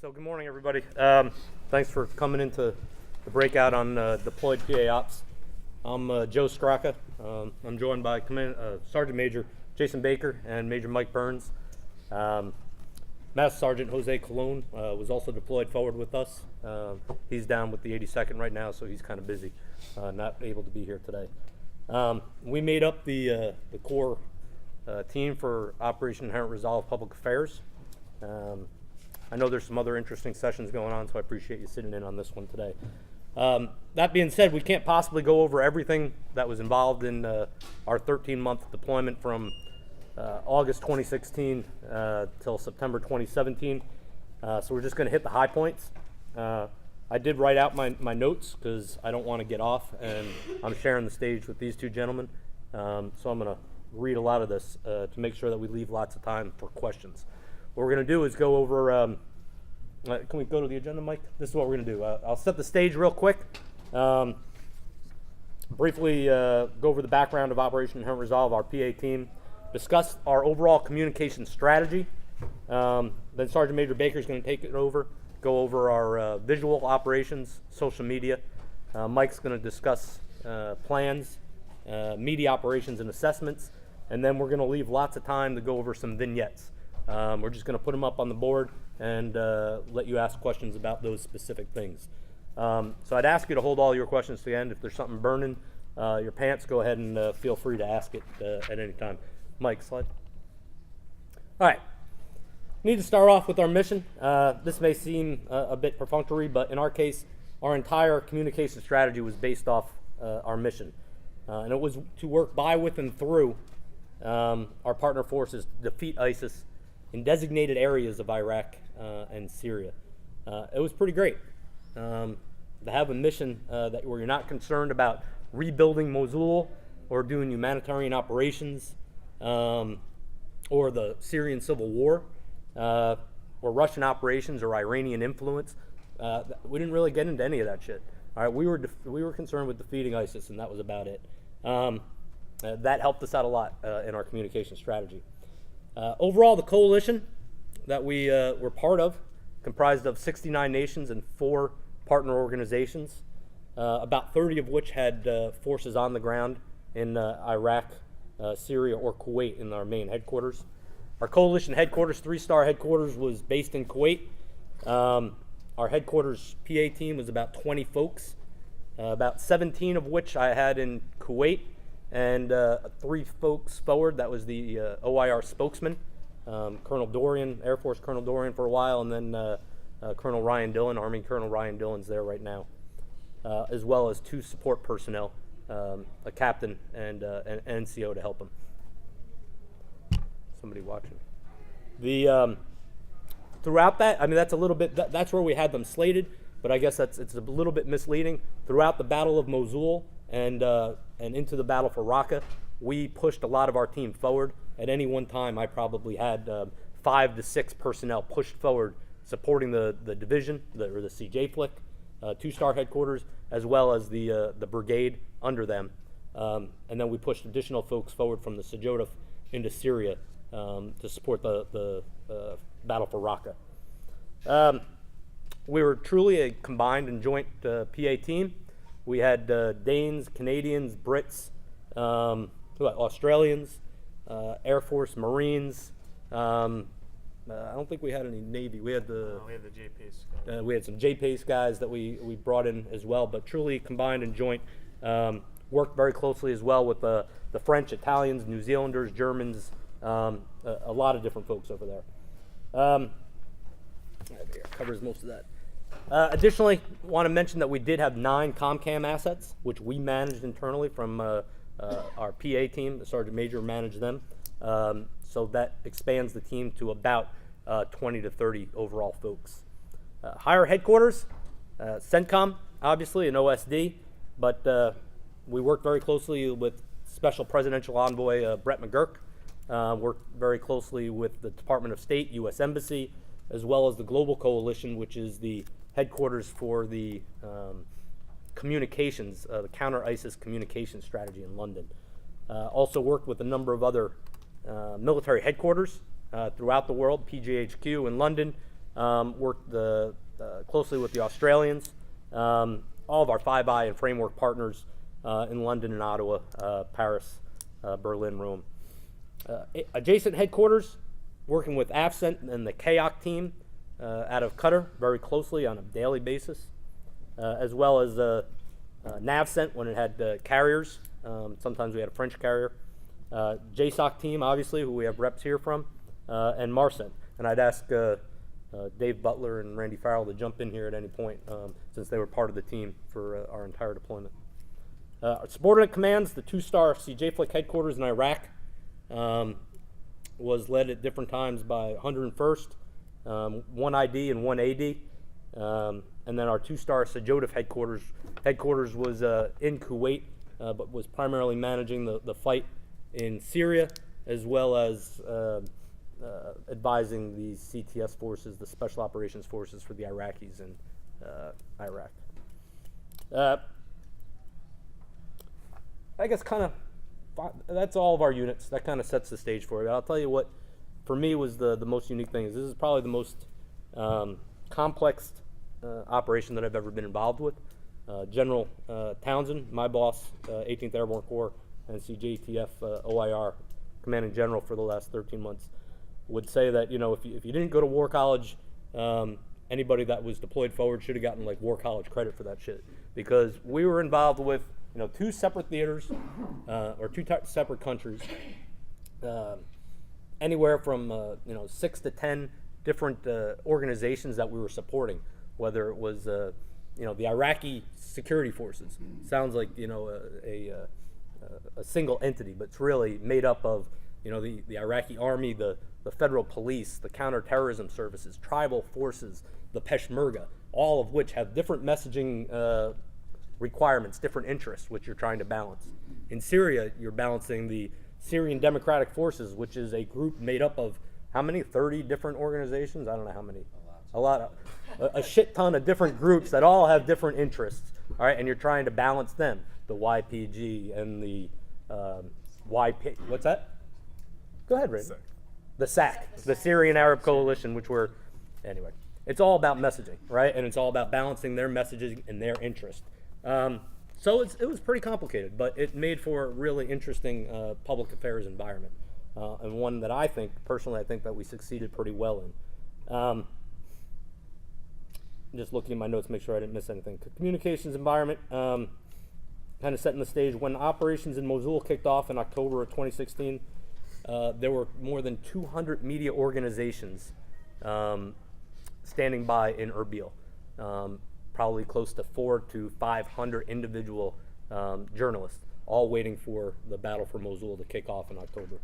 So good morning, everybody. Thanks for coming into the breakout on deployed PA Ops. I'm Joe Straka. I'm joined by Sergeant Major Jason Baker and Major Mike Burns. Master Sergeant Jose Colon was also deployed forward with us. He's down with the 82nd right now, so he's kind of busy, not able to be here today. We made up the core team for Operation Inherent Resolve Public Affairs. I know there's some other interesting sessions going on, so I appreciate you sitting in on this one today. That being said, we can't possibly go over everything that was involved in our 13-month deployment from August 2016 till September 2017. So we're just going to hit the high points. I did write out my notes because I don't want to get off, and I'm sharing the stage with these two gentlemen. So I'm going to read a lot of this to make sure that we leave lots of time for questions. What we're going to do is go over, can we go to the agenda, Mike? This is what we're going to do. I'll set the stage real quick. Briefly go over the background of Operation Inherent Resolve, our PA team. Discuss our overall communication strategy. Then Sergeant Major Baker is going to take it over, go over our visual operations, social media. Mike's going to discuss plans, media operations and assessments. And then we're going to leave lots of time to go over some vignettes. We're just going to put them up on the board and let you ask questions about those specific things. So I'd ask you to hold all your questions to the end. If there's something burning your pants, go ahead and feel free to ask it at any time. Mike, slide. All right. Need to start off with our mission. This may seem a bit perfunctory, but in our case, our entire communication strategy was based off our mission. And it was to work by, with, and through our partner forces to defeat ISIS in designated areas of Iraq and Syria. It was pretty great to have a mission where you're not concerned about rebuilding Mosul or doing humanitarian operations or the Syrian civil war or Russian operations or Iranian influence. We didn't really get into any of that shit. All right, we were concerned with defeating ISIS, and that was about it. That helped us out a lot in our communication strategy. Overall, the coalition that we were part of comprised of 69 nations and 4 partner organizations, about 30 of which had forces on the ground in Iraq, Syria, or Kuwait in our main headquarters. Our coalition headquarters, 3-star headquarters, was based in Kuwait. Our headquarters PA team was about 20 folks, about 17 of which I had in Kuwait, and 3 folks forward. That was the OIR spokesman, Colonel Dorian, Air Force Colonel Dorian for a while, and then Colonel Ryan Dillon, Army Colonel Ryan Dillon's there right now, as well as 2 support personnel, a captain and an NCO to help him. Somebody watching. The throughout that, I mean, that's a little bit. That's where we had them slated, but I guess it's a little bit misleading. Throughout the Battle of Mosul and into the battle for Raqqa, we pushed a lot of our team forward. At any one time, I probably had 5 to 6 personnel pushed forward, supporting the division, or the CJ Flick, 2-star headquarters, as well as the brigade under them. And then we pushed additional folks forward from the Sajodaf into Syria to support the battle for Raqqa. We were truly a combined and joint PA team. We had Danes, Canadians, Brits, Australians, Air Force, Marines. I don't think we had any Navy. We had the JPACE guys. We had some JPACE guys that we brought in as well, but truly combined and joint. Worked very closely as well with the French, Italians, New Zealanders, Germans, a lot of different folks over there. Covers most of that. Additionally, want to mention that we did have 9 ComCam assets, which we managed internally from our PA team. The Sergeant Major managed them. So that expands the team to about 20 to 30 overall folks. Higher headquarters, CENTCOM, obviously, and OSD, but we worked very closely with Special Presidential Envoy Brett McGurk, worked very closely with the Department of State, U.S. Embassy, as well as the Global Coalition, which is the headquarters for the communications, the counter-ISIS communication strategy in London. Also worked with a number of other military headquarters throughout the world, PGHQ in London, worked closely with the Australians, all of our Five Eye and framework partners in London and Ottawa, Paris, Berlin, Rome. Adjacent headquarters, working with AFCENT and the KAOC team out of Qatar very closely on a daily basis, as well as NAVCENT when it had carriers. Sometimes we had a French carrier. JSOC team, obviously, who we have reps here from, and MARCENT. And I'd ask Dave Butler and Randy Farrell to jump in here at any point, since they were part of the team for our entire deployment. Our subordinate commands, the 2-star CJFLIC headquarters in Iraq, was led at different times by 101st, 1 ID and 1 AD. And then our 2-star Sajodif headquarters was in Kuwait, but was primarily managing the fight in Syria, as well as advising the CTS forces, the Special Operations Forces for the Iraqis in Iraq. I guess that's all of our units. That kind of sets the stage for it. I'll tell you what, for me, was the most unique thing. This is probably the most complex operation that I've ever been involved with. General Townsend, my boss, 18th Airborne Corps, and CJTF OIR Commanding General for the last 13 months, would say that, if you didn't go to War College, anybody that was deployed forward should have gotten like War College credit for that shit, because we were involved with 2 separate theaters or 2 separate countries, anywhere from 6 to 10 different organizations that we were supporting, whether it was the Iraqi security forces. Sounds like a single entity, but it's really made up of the Iraqi army, the federal police, the counterterrorism services, tribal forces, the Peshmerga, all of which have different messaging requirements, different interests, which you're trying to balance. In Syria, you're balancing the Syrian Democratic Forces, which is a group made up of how many? 30 different organizations? I don't know how many. A lot. A shit ton of different groups that all have different interests. All right, and you're trying to balance them. The YPG and the YP. What's that? Go ahead, Ray. The SAC, the Syrian Arab Coalition, which were, anyway. It's all about messaging, right? And it's all about balancing their messages and their interest. So it was pretty complicated, but it made for a really interesting public affairs environment, and one that I think that we succeeded pretty well in. Just looking at my notes, make sure I didn't miss anything. Communications environment, kind of setting the stage. When operations in Mosul kicked off in October of 2016, there were more than 200 media organizations standing by in Erbil. Probably close to 400 to 500 individual journalists, all waiting for the battle for Mosul to kick off in October.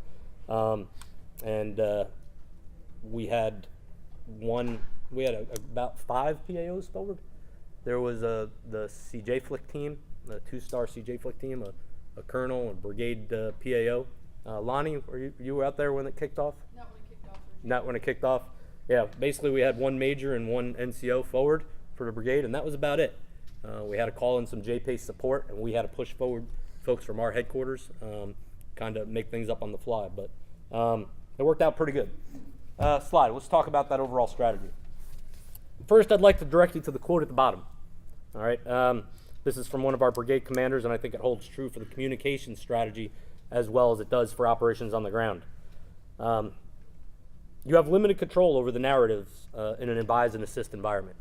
We had about 5 PAOs forward. There was the CJFLIC team, the 2-star CJFLIC team, a colonel, a brigade PAO. Lonnie, you were out there when it kicked off? Not when it kicked off. Yeah, basically we had 1 major and 1 NCO forward for the brigade, and that was about it. We had to call in some JPACE support, and we had to push forward folks from our headquarters, kind of make things up on the fly, but it worked out pretty good. Slide, let's talk about that overall strategy. First, I'd like to direct you to the quote at the bottom. All right, this is from one of our brigade commanders, and I think it holds true for the communication strategy as well as it does for operations on the ground. You have limited control over the narratives in an advise and assist environment.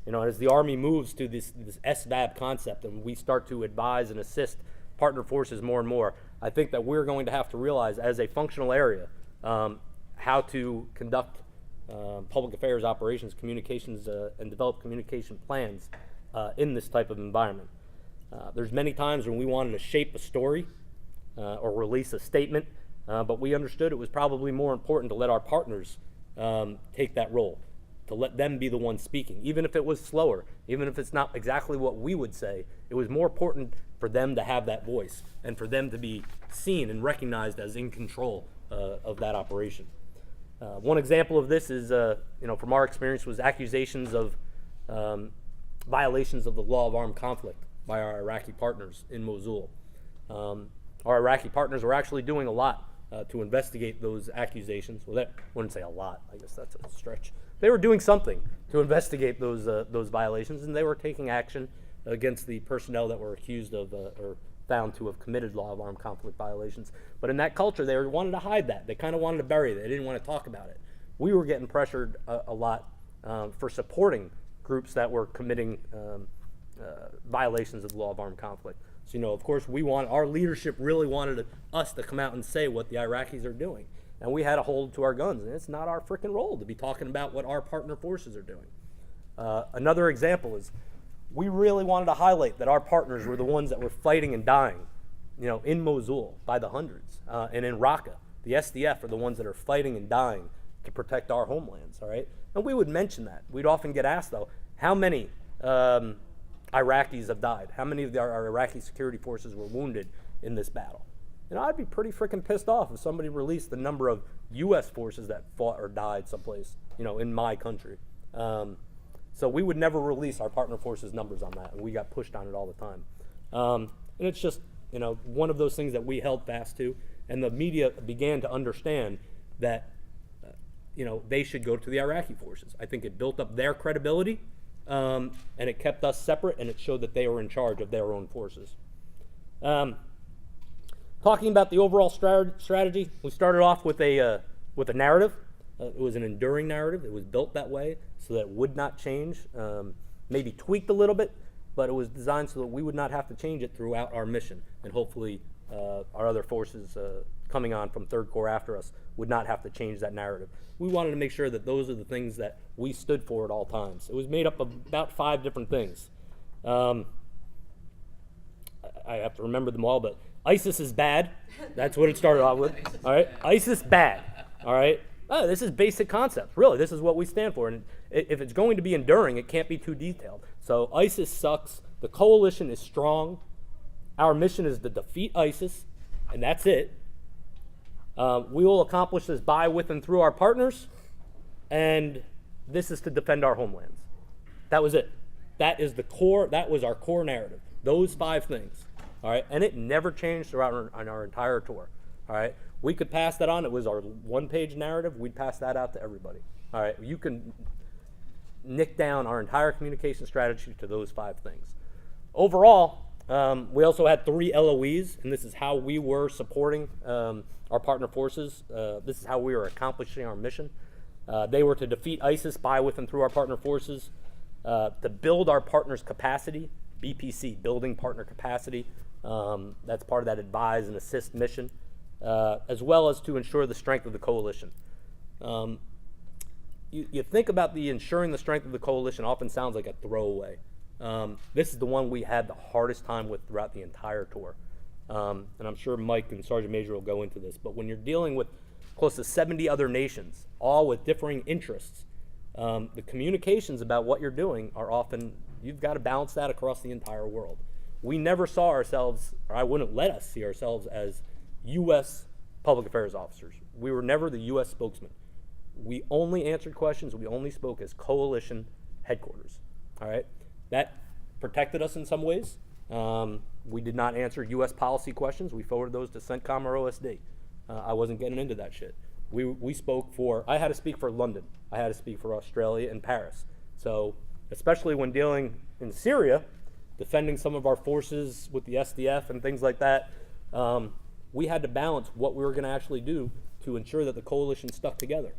As the Army moves to this SVAB concept and we start to advise and assist partner forces more and more, I think that we're going to have to realize as a functional area how to conduct public affairs operations, communications, and develop communication plans in this type of environment. There's many times when we wanted to shape a story or release a statement, but we understood it was probably more important to let our partners take that role, to let them be the ones speaking. Even if it was slower, even if it's not exactly what we would say, it was more important for them to have that voice and for them to be seen and recognized as in control of that operation. One example of this is, from our experience, was accusations of violations of the law of armed conflict by our Iraqi partners in Mosul. Our Iraqi partners were actually doing a lot to investigate those accusations. Well, that wouldn't say a lot. I guess that's a stretch. They were doing something to investigate those violations, and they were taking action against the personnel that were accused of or found to have committed law of armed conflict violations. But in that culture, they wanted to hide that. They kind of wanted to bury it. They didn't want to talk about it. We were getting pressured a lot for supporting groups that were committing violations of the law of armed conflict. So, of course, our leadership really wanted us to come out and say what the Iraqis are doing. And we had to hold to our guns. And it's not our freaking role to be talking about what our partner forces are doing. Another example is we really wanted to highlight that our partners were the ones that were fighting and dying, in Mosul by the hundreds. And in Raqqa, the SDF are the ones that are fighting and dying to protect our homelands, all right? And we would mention that. We'd often get asked, though, how many Iraqis have died? How many of our Iraqi security forces were wounded in this battle? I'd be pretty freaking pissed off if somebody released the number of U.S. forces that fought or died someplace, in my country. So we would never release our partner forces numbers on that, and we got pushed on it all the time. And it's just, one of those things that we held fast to, and the media began to understand that, they should go to the Iraqi forces. I think it built up their credibility, and it kept us separate, and it showed that they were in charge of their own forces. Talking about the overall strategy, we started off with a narrative. It was an enduring narrative. It was built that way so that it would not change, maybe tweaked a little bit, but it was designed so that we would not have to change it throughout our mission. And hopefully our other forces coming on from Third Corps after us would not have to change that narrative. We wanted to make sure that those are the things that we stood for at all times. It was made up of about 5 different things. I have to remember them all, but ISIS is bad. That's what it started off with. All right, ISIS bad. All right, this is basic concepts. Really, this is what we stand for. And if it's going to be enduring, it can't be too detailed. So ISIS sucks. The coalition is strong. Our mission is to defeat ISIS, and that's it. We will accomplish this by, with, and through our partners, and this is to defend our homelands. That was it. That is the core. That was our core narrative. Those 5 things. All right, and it never changed throughout our entire tour. All right, we could pass that on. It was our 1-page narrative. We'd pass that out to everybody. All right, you can nick down our entire communication strategy to those 5 things. Overall, we also had 3 LOEs, and this is how we were supporting our partner forces. This is how we were accomplishing our mission. They were to defeat ISIS by, with, and through our partner forces, to build our partners' capacity, BPC, building partner capacity. That's part of that advise and assist mission, as well as to ensure the strength of the coalition. You think about the ensuring the strength of the coalition often sounds like a throwaway. This is the one we had the hardest time with throughout the entire tour. And I'm sure Mike and Sergeant Major will go into this, but when you're dealing with close to 70 other nations, all with differing interests, the communications about what you're doing are often, you've got to balance that across the entire world. We never saw ourselves, or I wouldn't let us see ourselves as U.S. public affairs officers. We were never the U.S. spokesman. We only answered questions, we only spoke as coalition headquarters, all right? That protected us in some ways. We did not answer U.S. policy questions. We forwarded those to CENTCOM or OSD. I wasn't getting into that shit. We spoke for, I had to speak for London. I had to speak for Australia and Paris. So, especially when dealing in Syria, defending some of our forces with the SDF and things like that, we had to balance what we were going to actually do to ensure that the coalition stuck together.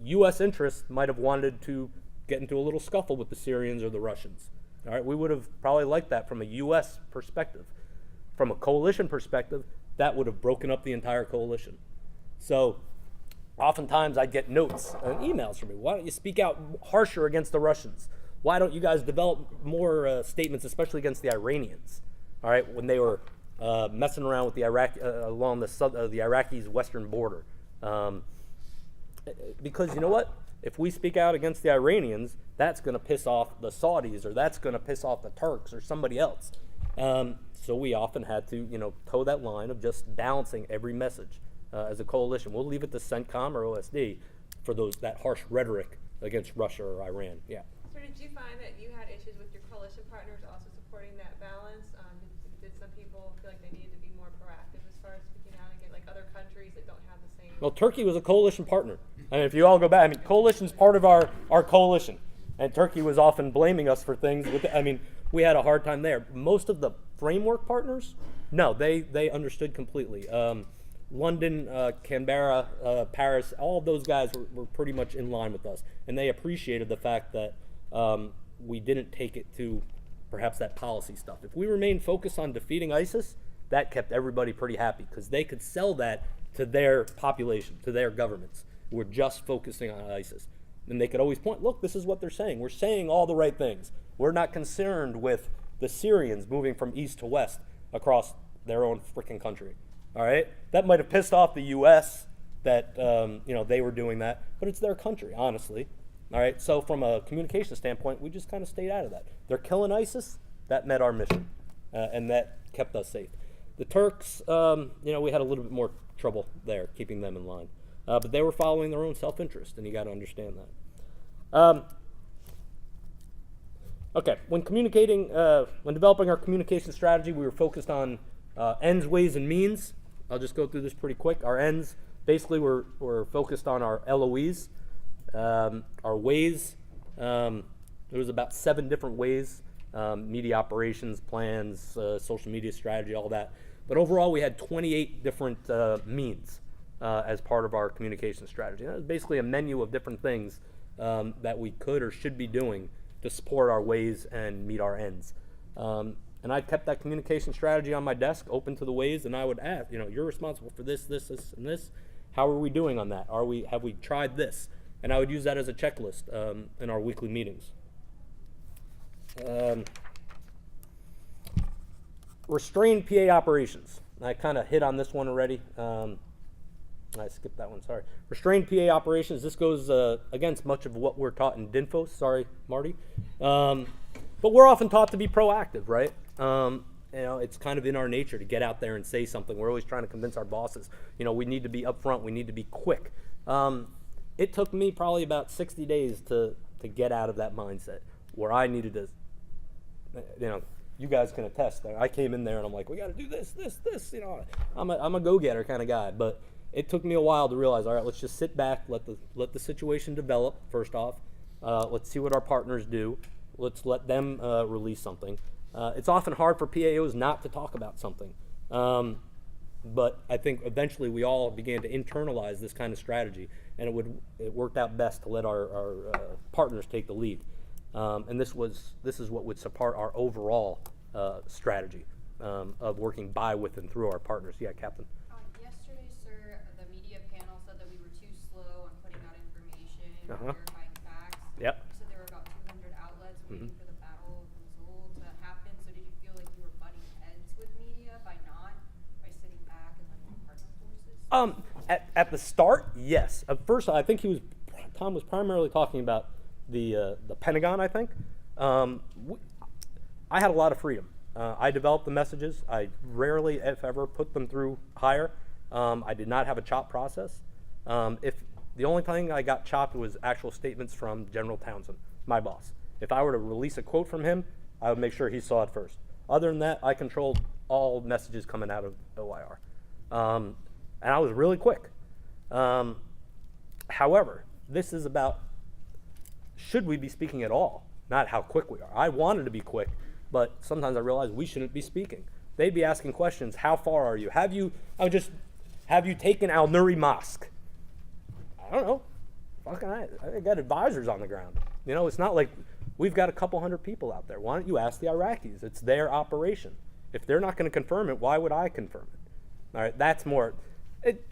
U.S. interests might have wanted to get into a little scuffle with the Syrians or the Russians. All right, we would have probably liked that from a U.S. perspective. From a coalition perspective, that would have broken up the entire coalition. So oftentimes I'd get notes and emails from me. Why don't you speak out harsher against the Russians? Why don't you guys develop more statements, especially against the Iranians? All right, when they were messing around with the Iraq along the Iraqis' western border. Because you know what? If we speak out against the Iranians, that's going to piss off the Saudis, or that's going to piss off the Turks or somebody else. So we often had to, toe that line of just balancing every message as a coalition. We'll leave it to CENTCOM or OSD for that harsh rhetoric against Russia or Iran. Yeah. So did you find that you had issues with your coalition partners also supporting that balance? Did some people feel like they needed to be more proactive as far as speaking out against, like other countries? Well, Turkey was a coalition partner. I mean, if you all go back, I mean, coalition's part of our coalition. And Turkey was often blaming us for things. We had a hard time there. Most of the framework partners, no, they understood completely. London, Canberra, Paris, all of those guys were pretty much in line with us. And they appreciated the fact that we didn't take it to perhaps that policy stuff. If we remained focused on defeating ISIS, that kept everybody pretty happy because they could sell that to their population, to their governments who were just focusing on ISIS. And they could always point, look, this is what they're saying. We're saying all the right things. We're not concerned with the Syrians moving from east to west across their own freaking country. All right? That might have pissed off the U.S. that they were doing that, but it's their country, honestly. All right? So from a communication standpoint, we just kind of stayed out of that. They're killing ISIS. That met our mission, and that kept us safe. The Turks, we had a little bit more trouble there, keeping them in line. But they were following their own self-interest, and you got to understand that. Okay, when developing our communication strategy, we were focused on ends, ways, and means. I'll just go through this pretty quick. Our ends, basically, we're focused on our LOEs. Our ways, there was about 7 different ways, media operations, plans, social media strategy, all that. But overall, we had 28 different means as part of our communication strategy. That was basically a menu of different things that we could or should be doing to support our ways and meet our ends. And I kept that communication strategy on my desk, open to the ways, and I would ask, you're responsible for this, this, and this. How are we doing on that? Have we tried this? And I would use that as a checklist in our weekly meetings. Restrained PA operations. I kind of hit on this one already. I skipped that one, sorry. Restrained PA operations, this goes against much of what we're taught in DINFOS, sorry, Marty. But we're often taught to be proactive, right? It's kind of in our nature to get out there and say something. We're always trying to convince our bosses, we need to be upfront, we need to be quick. It took me probably about 60 days to get out of that mindset where I needed to, you guys can attest that I came in there and I'm like, we got to do this. I'm a go-getter kind of guy, but it took me a while to realize, all right, let's just sit back, let the situation develop. First off, let's see what our partners do. Let's let them release something. It's often hard for PAOs not to talk about something, but I think eventually we all began to internalize this kind of strategy, and it worked out best to let our partners take the lead. And this is what would support our overall strategy of working by, with, and through our partners. Yeah, Captain. Yesterday, sir, the media panel said that we were too slow on putting out information, verifying facts. Yep. You said there were about 200 outlets waiting for the battle of Mosul to happen. So did you feel like you were butting heads with media by sitting back and letting the partner forces? At the start, yes. At first, I think Tom was primarily talking about the Pentagon, I think. I had a lot of freedom. I developed the messages. I rarely, if ever, put them through hire. I did not have a chop process. If the only thing I got chopped was actual statements from General Townsend, my boss. If I were to release a quote from him, I would make sure he saw it first. Other than that, I controlled all messages coming out of OIR. And I was really quick. However, this is about, should we be speaking at all, not how quick we are. I wanted to be quick, but sometimes I realized we shouldn't be speaking. They'd be asking questions, how far are you? Have you taken Al Nuri Mosque? I don't know. I got advisors on the ground. It's not like we've got a couple hundred people out there. Why don't you ask the Iraqis? It's their operation. If they're not going to confirm it, why would I confirm it? All right, that's more. It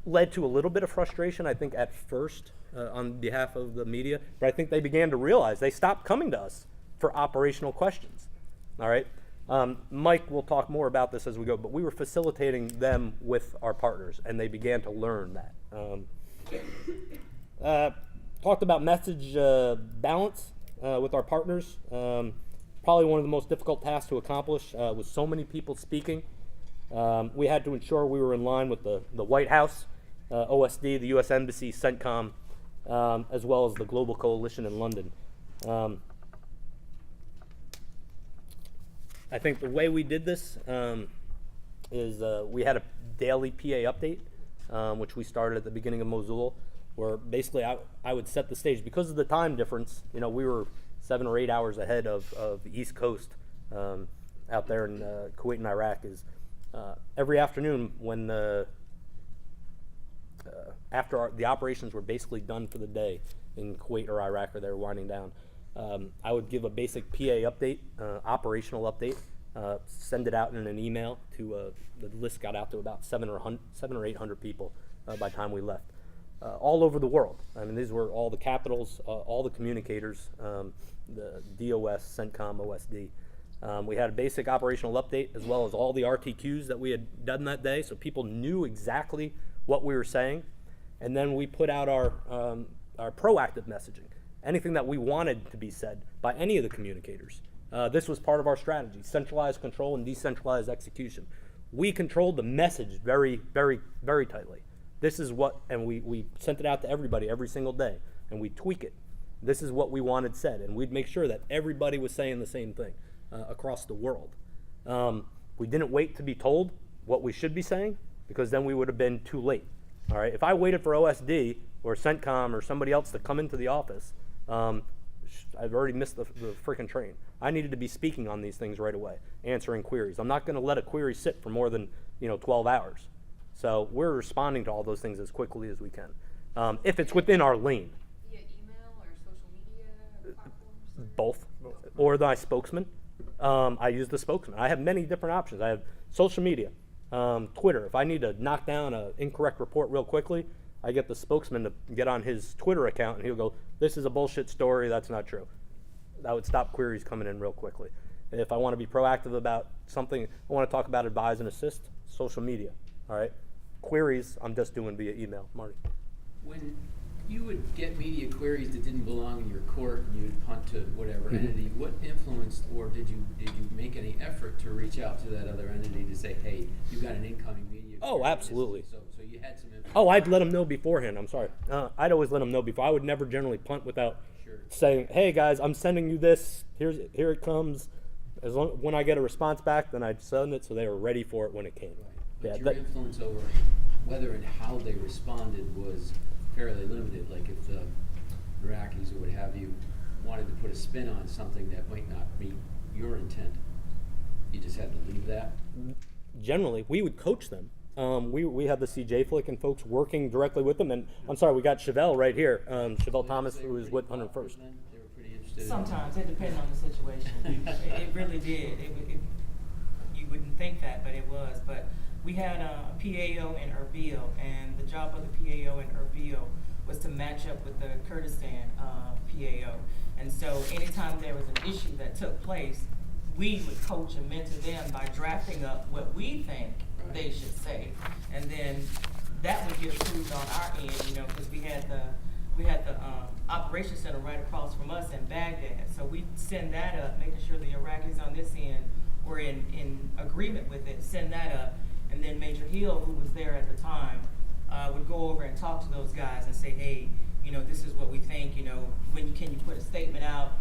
led to a little bit of frustration, I think, at first on behalf of the media, but I think they began to realize they stopped coming to us for operational questions. All right, Mike will talk more about this as we go, but we were facilitating them with our partners, and they began to learn that. Talked about message balance with our partners. Probably one of the most difficult tasks to accomplish with so many people speaking. We had to ensure we were in line with the White House, OSD, the U.S. Embassy, CENTCOM, as well as the Global Coalition in London. I think the way we did this is we had a daily PA update. which we started at the beginning of Mosul, where basically I would set the stage. Because of the time difference, you know, we were 7 or 8 hours ahead of the East Coast out there in Kuwait and Iraq. Is every afternoon when after the operations were basically done for the day in Kuwait or Iraq, or they were winding down, I would give a basic PA update, operational update, send it out in an email to the list got out to about 700 or 800 people by the time we left, all over the world. I mean, these were all the capitals, all the communicators, the DOS, CENTCOM, OSD. We had a basic operational update as well as all the RTQs that we had done that day, so people knew exactly what we were saying. And then we put out our proactive messaging, anything that we wanted to be said by any of the communicators. This was part of our strategy: centralized control and decentralized execution. We controlled the message very, very, very tightly. This is what, and we sent it out to everybody every single day, and we tweak it. This is what we wanted said, and we'd make sure that everybody was saying the same thing across the world. We didn't wait to be told what we should be saying, because then we would have been too late. All right, if I waited for OSD or CENTCOM or somebody else to come into the office, I've already missed the freaking train. I needed to be speaking on these things right away, answering queries. I'm not going to let a query sit for more than 12 hours. So we're responding to all those things as quickly as we can, if it's within our lane. Via email or social media platforms? Both. Or my spokesman. I use the spokesman. I have many different options. I have social media, Twitter. If I need to knock down an incorrect report real quickly, I get the spokesman to get on his Twitter account, and he'll go, "This is a bullshit story. That's not true." That would stop queries coming in real quickly. If I want to be proactive about something, I want to talk about advise and assist, social media. All right. Queries, I'm just doing via email. Marty. When you would get media queries that didn't belong in your court and you would punt to whatever entity, what influenced, or did you make any effort to reach out to that other entity to say, hey, you got an incoming media query? Oh, absolutely. So you had some influence. Oh, I'd let them know beforehand. I'm sorry. I'd always let them know before. I would never generally punt without saying, "Hey guys, I'm sending you this. Here it comes." When I get a response back, then I'd send it so they were ready for it when it came. Right. But Yeah, your influence over whether and how they responded was fairly limited. Like if the Iraqis or what have you wanted to put a spin on something that might not meet your intent, you just had to leave that. Generally, we would coach them. We had the CJ Flick and folks working directly with them. And I'm sorry, we got Chevelle right here. Chevelle Thomas, who was with 101st. They were pretty interested. Sometimes it depended on the situation. It really did. You wouldn't think that, but it was. But we had a PAO in Erbil, and the job of the PAO in Erbil was to match up with the Kurdistan PAO. And so anytime there was an issue that took place, we would coach and mentor them by drafting up what we think they should say, and then that would get approved on our end, because we had the operations center right across from us in Baghdad. So we'd send that up, making sure the Iraqis on this end were in agreement with it, send that up, and then Major Hill, who was there at the time, would go over and talk to those guys and say, hey, this is what we think, can you put a statement out?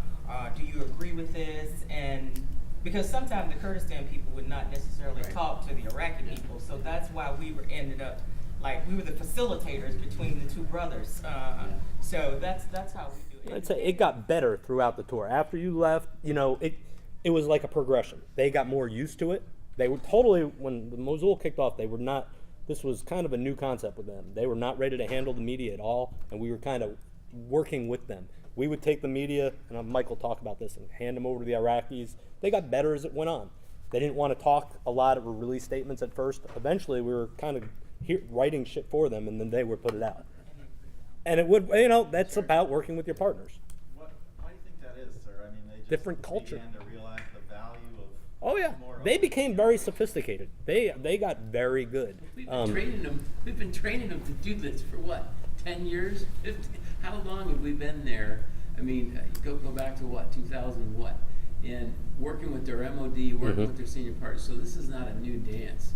Do you agree with this? And because sometimes the Kurdistan people would not necessarily talk to the Iraqi people, so that's why we ended up we were the facilitators between the two brothers. So that's how we do it. I'd say it got better throughout the tour. After you left, it was like a progression. They got more used to it. They were totally, when the Mosul kicked off, they were not. This was kind of a new concept with them. They were not ready to handle the media at all, and we were kind of working with them. We would take the media, and Mike will talk about this, and hand them over to the Iraqis. They got better as it went on. They didn't want to talk a lot of release statements at first. Eventually, we were kind of writing shit for them, and then they would put it out. And it would, that's about working with your partners. Why do you think that is, sir? I mean, they just Different culture. began to realize the value of. Oh yeah, they became very sophisticated. They got very good. We've been training them to do this for what, 10 years? 15? How long have we been there? I mean, go back to what, 2000 what? And working with their MOD, working with their senior partners. So this is not a new dance.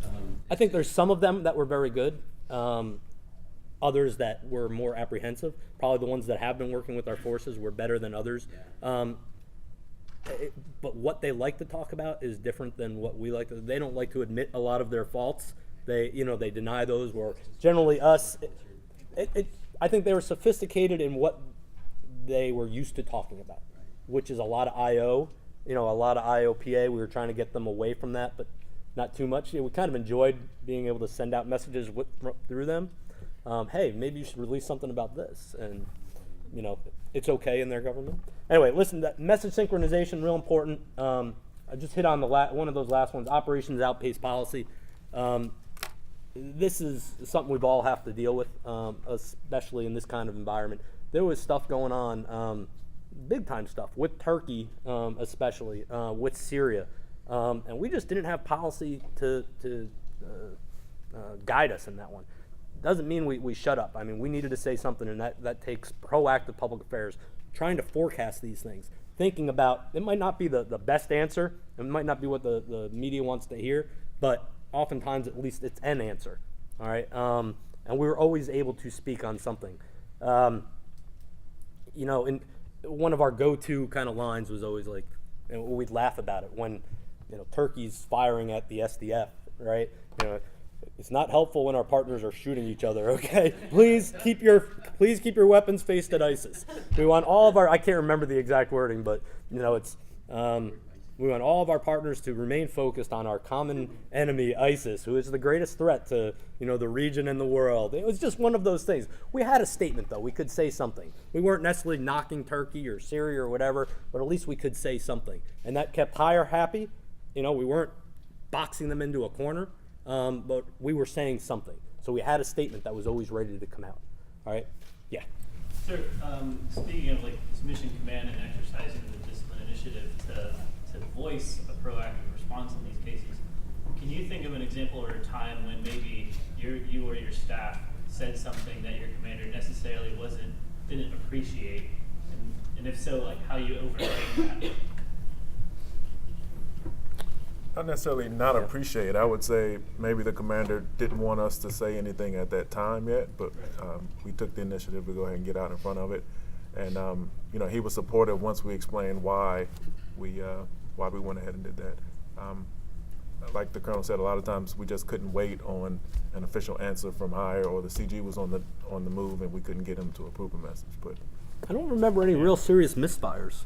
I think there's some of them that were very good. Others that were more apprehensive. Probably the ones that have been working with our forces were better than others. Yeah. But what they like to talk about is different than what we like to. They don't like to admit a lot of their faults. they deny those. Were generally us. I think they were sophisticated in what they were used to talking about, which is a lot of IO, a lot of IOPA. We were trying to get them away from that, but not too much. We kind of enjoyed being able to send out messages through them. Hey, maybe you should release something about this, and it's okay in their government. Anyway, listen, that message synchronization, real important. I just hit on one of those last ones, operations outpace policy. This is something we've all have to deal with, especially in this kind of environment. There was stuff going on, big time stuff, with Turkey especially, with Syria. And we just didn't have policy to guide us in that one. Doesn't mean we shut up. I mean, we needed to say something, and that takes proactive public affairs, trying to forecast these things, thinking about, it might not be the best answer, it might not be what the media wants to hear, but oftentimes at least it's an answer, all right? And we were always able to speak on something. And one of our go-to kind of lines was always like, we'd laugh about it when, Turkey's firing at the SDF, right? It's not helpful when our partners are shooting each other, okay? Please keep your weapons faced at ISIS. We want all of I can't remember the exact wording, but it's we want all of our partners to remain focused on our common enemy, ISIS, who is the greatest threat to the region and the world. It was just one of those things. We had a statement, though. We could say something. We weren't necessarily knocking Turkey or Syria or whatever, but at least we could say something, and that kept Hire happy. We weren't boxing them into a corner. But we were saying something. So we had a statement that was always ready to come out. All right? Yeah. Sir, speaking of mission command and exercising the discipline initiative to voice a proactive response in these cases, can you think of an example or a time when maybe you or your staff said something that your commander necessarily didn't appreciate, and if so, how you overcame that? Not necessarily not appreciate. I would say maybe the commander didn't want us to say anything at that time yet, but we took the initiative to go ahead and get out in front of it. And he was supportive once we explained why we went ahead and did that. Like the colonel said, a lot of times we just couldn't wait on an official answer from Hire, or the CG was on the move and we couldn't get him to approve a message. But I don't remember any real serious misfires.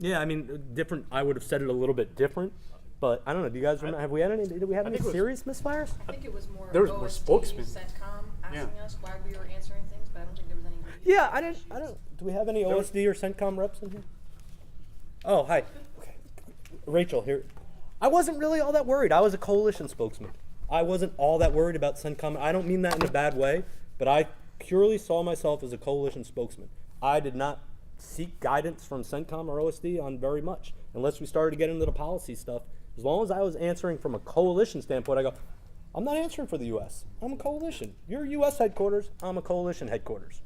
Yeah, I mean, different. I would have said it a little bit different, but I don't know. Do you guys remember? Did we have any serious misfires? I think it was more There was more OSD spokesmen. CENTCOM asking Yeah. us why we were answering things, but I don't think there was any. Yeah, I don't. Do we have any OSD or CENTCOM reps in here? Oh, hi. Okay. Rachel here. I wasn't really all that worried. I was a coalition spokesman. I wasn't all that worried about CENTCOM. I don't mean that in a bad way, but I purely saw myself as a coalition spokesman. I did not seek guidance from CENTCOM or OSD on very much, unless we started to get into the policy stuff. As long as I was answering from a coalition standpoint, I go, I'm not answering for the U.S. I'm a coalition. You're U.S. headquarters. I'm a coalition headquarters.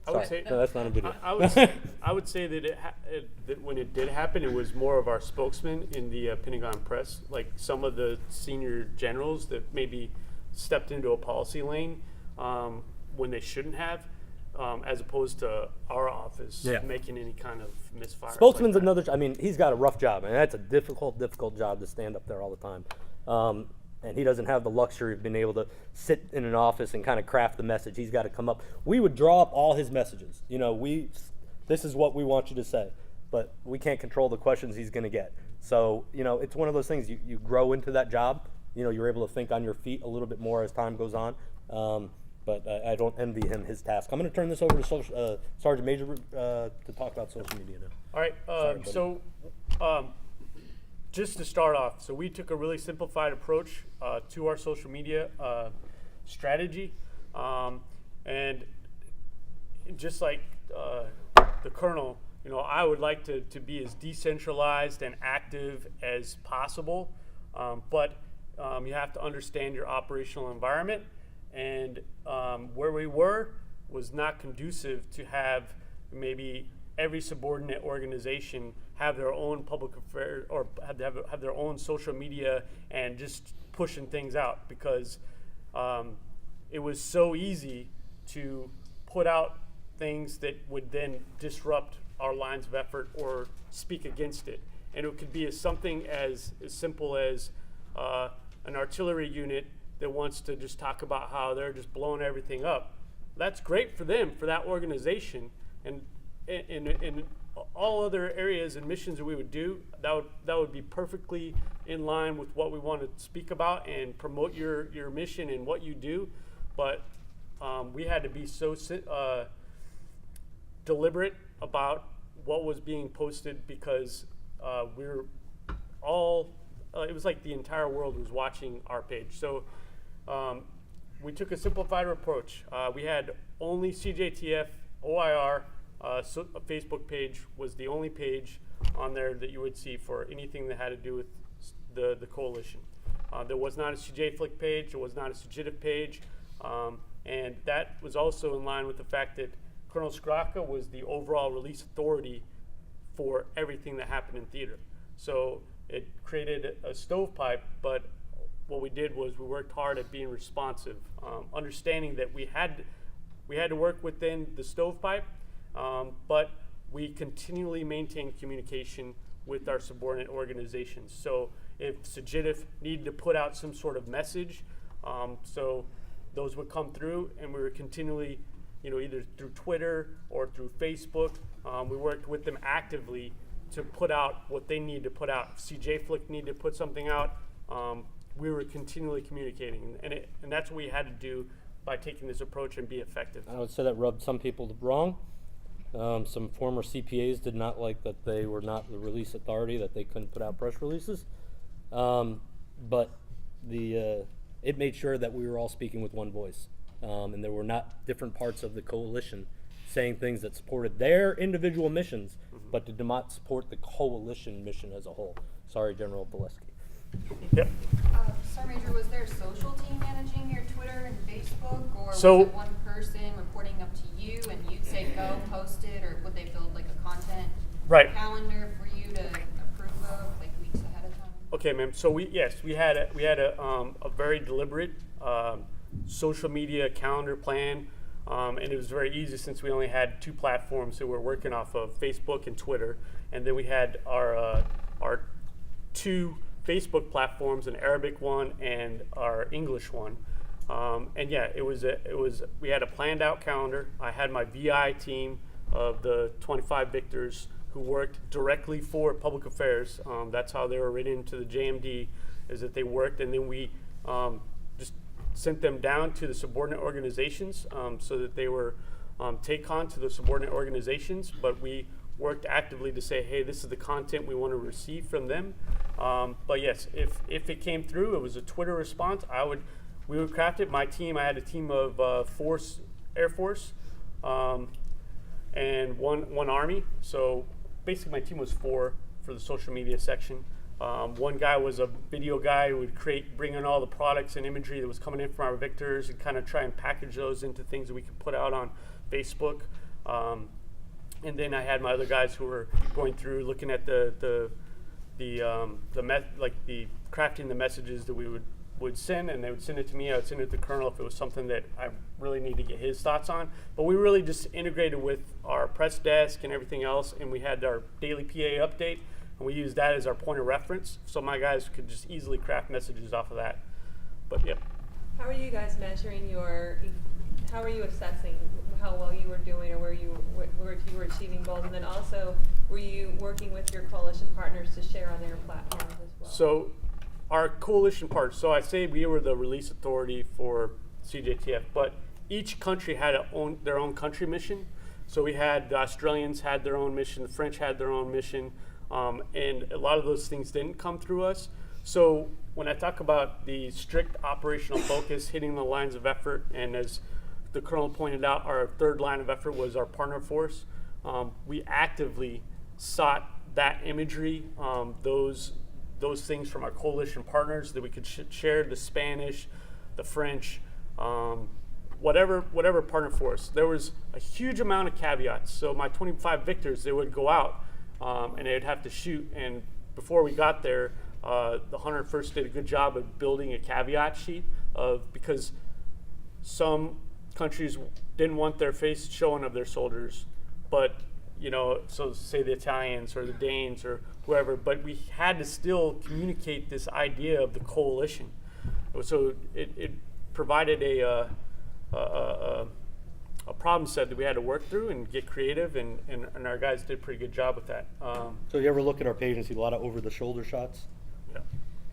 I would say no, that's not a video. I would say that that when it did happen, it was more of our spokesman in the Pentagon press, like some of the senior generals that maybe stepped into a policy lane when they shouldn't have, as opposed to our office making any kind of misfire. Spokesman's like another. I mean, he's got a rough job, and that's a difficult job to stand up there all the time. And he doesn't have the luxury of being able to sit in an office and kind of craft the message. He's got to come up. We would draw up all his messages. This is what we want you to say, but we can't control the questions he's going to get. So, it's one of those things. You grow into that job. You're able to think on your feet a little bit more as time goes on. But I don't envy him his task. I'm going to turn this over to Sergeant Major to talk about social media now. All right. Sorry, Just to start off, so we took a really simplified approach to our social media strategy, and just like the colonel, I would like to be as decentralized and active as possible, but you have to understand your operational environment, and where we were was not conducive to have maybe every subordinate organization have their own public affairs or have their own social media and just pushing things out, because it was so easy to put out things that would then disrupt our lines of effort or speak against it. And it could be something as simple as an artillery unit that wants to just talk about how they're just blowing everything up. That's great for them, for that organization, and in all other areas and missions that we would do, that would be perfectly in line with what we want to speak about and promote your mission and what you do. But we had to be so deliberate about what was being posted because we were all, it was like the entire world was watching our page. So we took a simplified approach. We had only CJTF, OIR, so a Facebook page was the only page on there that you would see for anything that had to do with the coalition. There was not a CJ Flick page, there was not a CJTF page, and that was also in line with the fact that Colonel Skraka was the overall release authority for everything that happened in theater. So it created a stovepipe, but what we did was we worked hard at being responsive, understanding that we had to work within the stovepipe, but we continually maintained communication with our subordinate organizations. So if CJTF needed to put out some sort of message, so those would come through, and we were continually, either through Twitter or through Facebook, we worked with them actively to put out what they needed to put out. If CJ Flick needed to put something out, we were continually communicating, and that's what we had to do by taking this approach and be effective. I would say that rubbed some people wrong. Some former CPAs did not like that they were not the release authority, that they couldn't put out press releases. But it made sure that we were all speaking with one voice. And there were not different parts of the coalition saying things that supported their individual missions, but did not support the coalition mission as a whole. Sorry, General Pileski. Yep. Sergeant Major, was there a social team managing your Twitter and Facebook, or So- was it one person reporting up to you and you'd say go post it, or would they build like a content Right. calendar for you to approve of like weeks ahead of time? Okay, ma'am. So we had a very deliberate social media calendar plan, and it was very easy since we only had two platforms that we're working off of, Facebook and Twitter, and then we had our two Facebook platforms, an Arabic one and our English one. And yeah, we had a planned out calendar. I had my VI team of the 25 victors who worked directly for public affairs. That's how they were written into the JMD, is that they worked, and then we just sent them down to the subordinate organizations so that they were take on to the subordinate organizations, but we worked actively to say, hey, this is the content we want to receive from them. But yes, if it came through, it was a Twitter response, we would craft it. My team, I had a team of Air Force, and one Army. So basically my team was four for the social media section. One guy was a video guy who would bring in all the products and imagery that was coming in from our victors and kind of try and package those into things that we could put out on Facebook. And then I had my other guys who were going through looking at crafting the messages that we would send, and they would send it to me. I would send it to the colonel if it was something that I really need to get his thoughts on. But we really just integrated with our press desk and everything else, and we had our daily PA update, and we used that as our point of reference, so my guys could just easily craft messages off of that. But yeah. How are you guys measuring how are you assessing how well you were doing, or where you were achieving goals? And then also, were you working with your coalition partners to share on their platforms as well? So our coalition partners, so I say we were the release authority for CJTF, but each country had their own country mission. So we had, the Australians had their own mission, the French had their own mission, and a lot of those things didn't come through us. So when I talk about the strict operational focus, hitting the lines of effort, and as the colonel pointed out, our third line of effort was our partner force. We actively sought that imagery, those things from our coalition partners that we could share, the Spanish, the French, whatever partner force. There was a huge amount of caveats. So my 25 victors, they would go out and they'd have to shoot. And before we got there, the 101st did a good job of building a caveat sheet because some countries didn't want their face showing of their soldiers, but so say the Italians or the Danes or whoever, but we had to still communicate this idea of the coalition. So it provided a problem set that we had to work through and get creative, and our guys did a pretty good job with that. So you ever look at our page and see a lot of over-the-shoulder shots Yeah.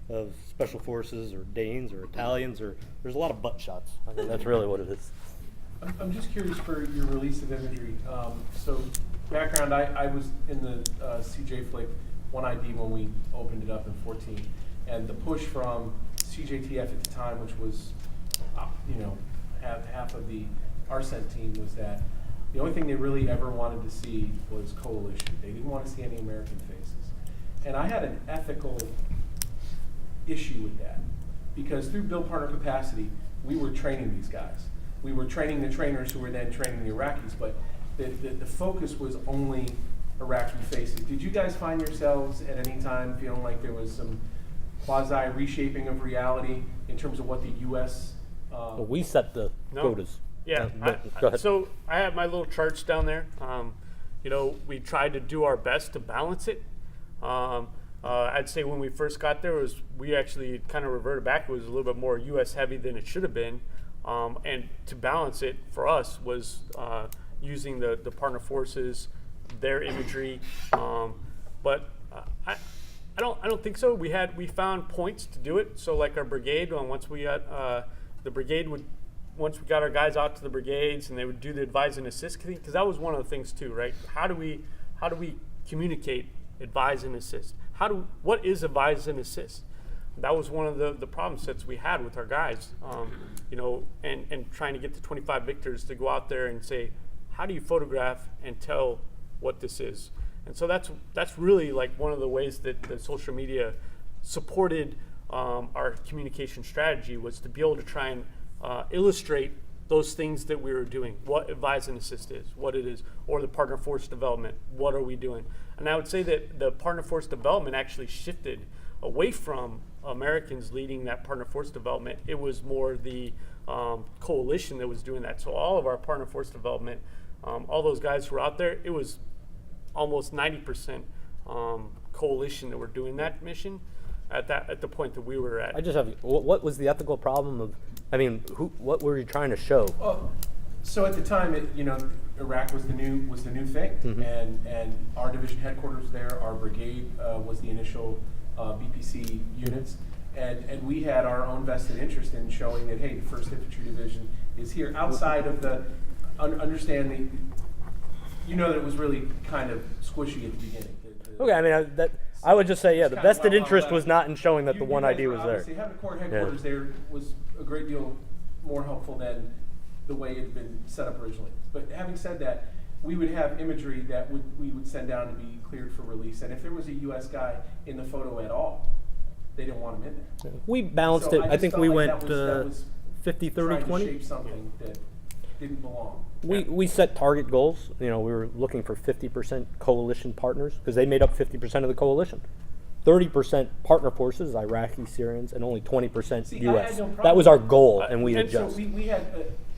of special forces or Danes or Italians, or there's a lot of butt shots. I mean, that's really what it is. I'm just curious for your release of imagery. So background, I was in the CJ Flick 1ID when we opened it up in 14, and the push from CJTF at the time, which was, half of the RCENT team, was that the only thing they really ever wanted to see was coalition. They didn't want to see any American faces. And I had an ethical issue with that, because through build partner capacity, we were training these guys. We were training the trainers who were then training the Iraqis, but the focus was only Iraqi faces. Did you guys find yourselves at any time feeling like there was some quasi reshaping of reality in terms of what the U.S. Well, we set the No. quotas. Yeah. Go ahead. So I have my little charts down there. We tried to do our best to balance it. I'd say when we first got there, we actually kind of reverted back. It was a little bit more U.S. heavy than it should have been. And to balance it for us was using the partner forces, their imagery. But I don't think so. We found points to do it. So like our brigade, once we got once we got our guys out to the brigades, and they would do the advise and assist thing, because that was one of the things too, right? How do we communicate advise and assist? What is advise and assist? That was one of the problem sets we had with our guys, and trying to get the 25 victors to go out there and say, how do you photograph and tell what this is? And so that's really like one of the ways that the social media supported our communication strategy, was to be able to try and illustrate those things that we were doing, what advise and assist is, what it is, or the partner force development, what are we doing? And I would say that the partner force development actually shifted away from Americans leading that partner force development. It was more the coalition that was doing that. So all of our partner force development, all those guys who were out there, it was almost 90% coalition that were doing that mission at the point that we were at. I just have, what was the ethical problem of, what were you trying to show? Well, so at the time, Iraq was the new thing, Mm-hmm. and our division headquarters there, our brigade was the initial BPC units, and we had our own vested interest in showing that, hey, the First Infantry Division is here. Outside of the understanding, that it was really kind of squishy at the beginning. Okay, I would just say, the It's kind of vested wild interest west. was not in showing that the You one guys ID were was there. obviously having a core headquarters there was a great deal more helpful than the way it had been set up originally. But having said that, we would have imagery that we would send down to be cleared for release. And if there was a U.S. guy in the photo at all, they didn't want him in there. We balanced So it. I just think felt we like went that was 50, 30, trying to 20. shape something that didn't belong. We set target goals. We were looking for 50% coalition partners, because they made up 50% of the coalition. 30% partner forces, Iraqi, Syrians, and only 20% See, I U.S. had no problem That was our goal, and we And adjust. so we had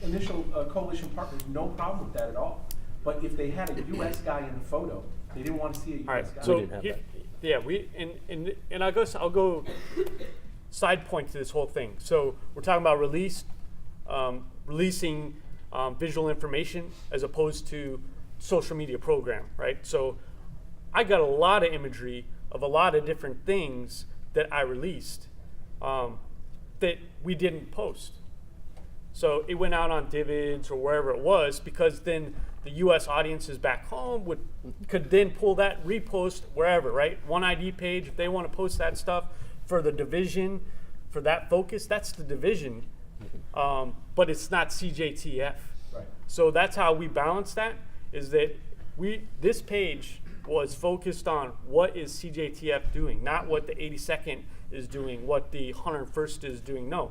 initial coalition partners, no problem with that at all. But if they had a U.S. guy in the photo, they didn't want to see a U.S. All right, guy. so didn't have here- that. yeah, and I guess I'll go side point to this whole thing. So we're talking about releasing visual information as opposed to social media program, right? So I got a lot of imagery of a lot of different things that I released that we didn't post. So it went out on Divids or wherever it was, because then the U.S. audiences back home could then pull that, repost wherever, right? One ID page, if they want to post that stuff for the division, for that focus, that's the division, but it's not CJTF. Right. So that's how we balance that, is that this page was focused on what is CJTF doing, not what the 82nd is doing, what the 101st is doing. No,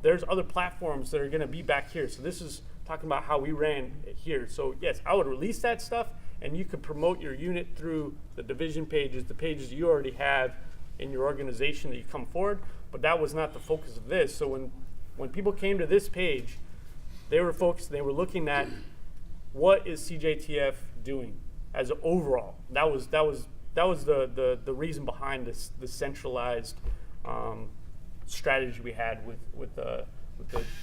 there's other platforms that are going to be back here. So this is talking about how we ran it here. So yes, I would release that stuff, and you could promote your unit through the division pages, the pages you already have in your organization that you come forward, but that was not the focus of this. So when people came to this page, they were focused, they were looking at what is CJTF doing as an overall. That was the reason behind this centralized strategy we had with the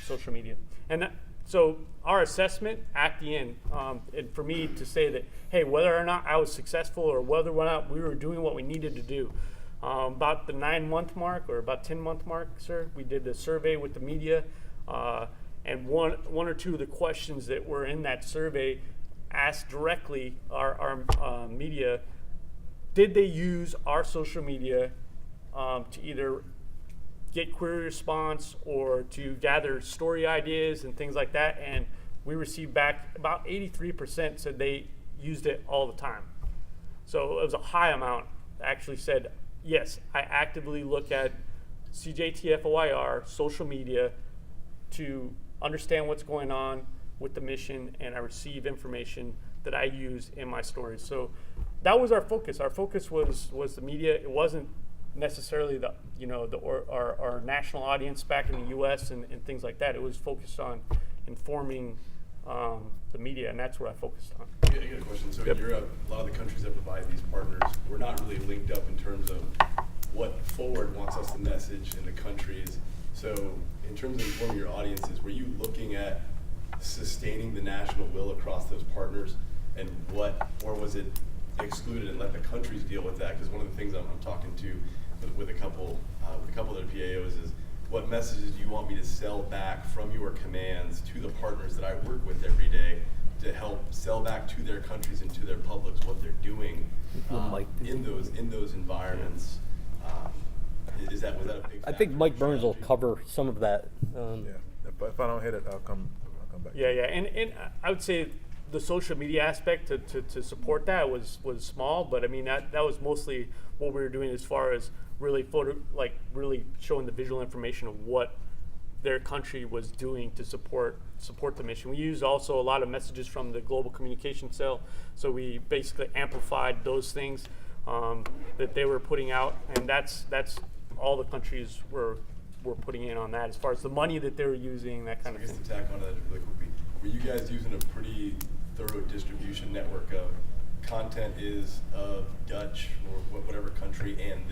social media. And so our assessment at the end, and for me to say that, hey, whether or not I was successful or whether or not we were doing what we needed to do, about the 9-month mark or about 10-month mark, sir, we did a survey with the media, and one or two of the questions that were in that survey asked directly our media, did they use our social media to either get query response or to gather story ideas and things like that? And we received back about 83% said they used it all the time. So it was a high amount that actually said, yes, I actively look at CJTFOIR social media to understand what's going on with the mission, and I receive information that I use in my stories. So that was our focus. Our focus was the media. It wasn't necessarily our national audience back in the U.S. and things like that. It was focused on informing the media, and that's what I focused on. I got a question. So in Europe, a lot of the countries that provide these partners, we're not really linked up in terms of what forward wants us to message in the countries. So in terms of informing your audiences, were you looking at sustaining the national will across those partners, and or was it excluded and let the countries deal with that? Because one of the things I'm talking to with a couple of their PAOs is, what messages do you want me to sell back from your commands to the partners that I work with every day to help sell back to their countries and to their publics what they're doing in those environments? Was that a big factor? I think Mike Burns will cover some of that. If I don't hit it, I'll come back. Yeah, and I would say the social media aspect to support that was small, but I mean that was mostly what we were doing as far as really really showing the visual information of what their country was doing to support the mission. We used also a lot of messages from the Global Communication Cell, so we basically amplified those things that they were putting out, and that's all the countries were putting in on that as far as the money that they were using, that kind of thing. I guess to tack on that really quickly, were you guys using a pretty thorough distribution network of content is of Dutch or whatever country, and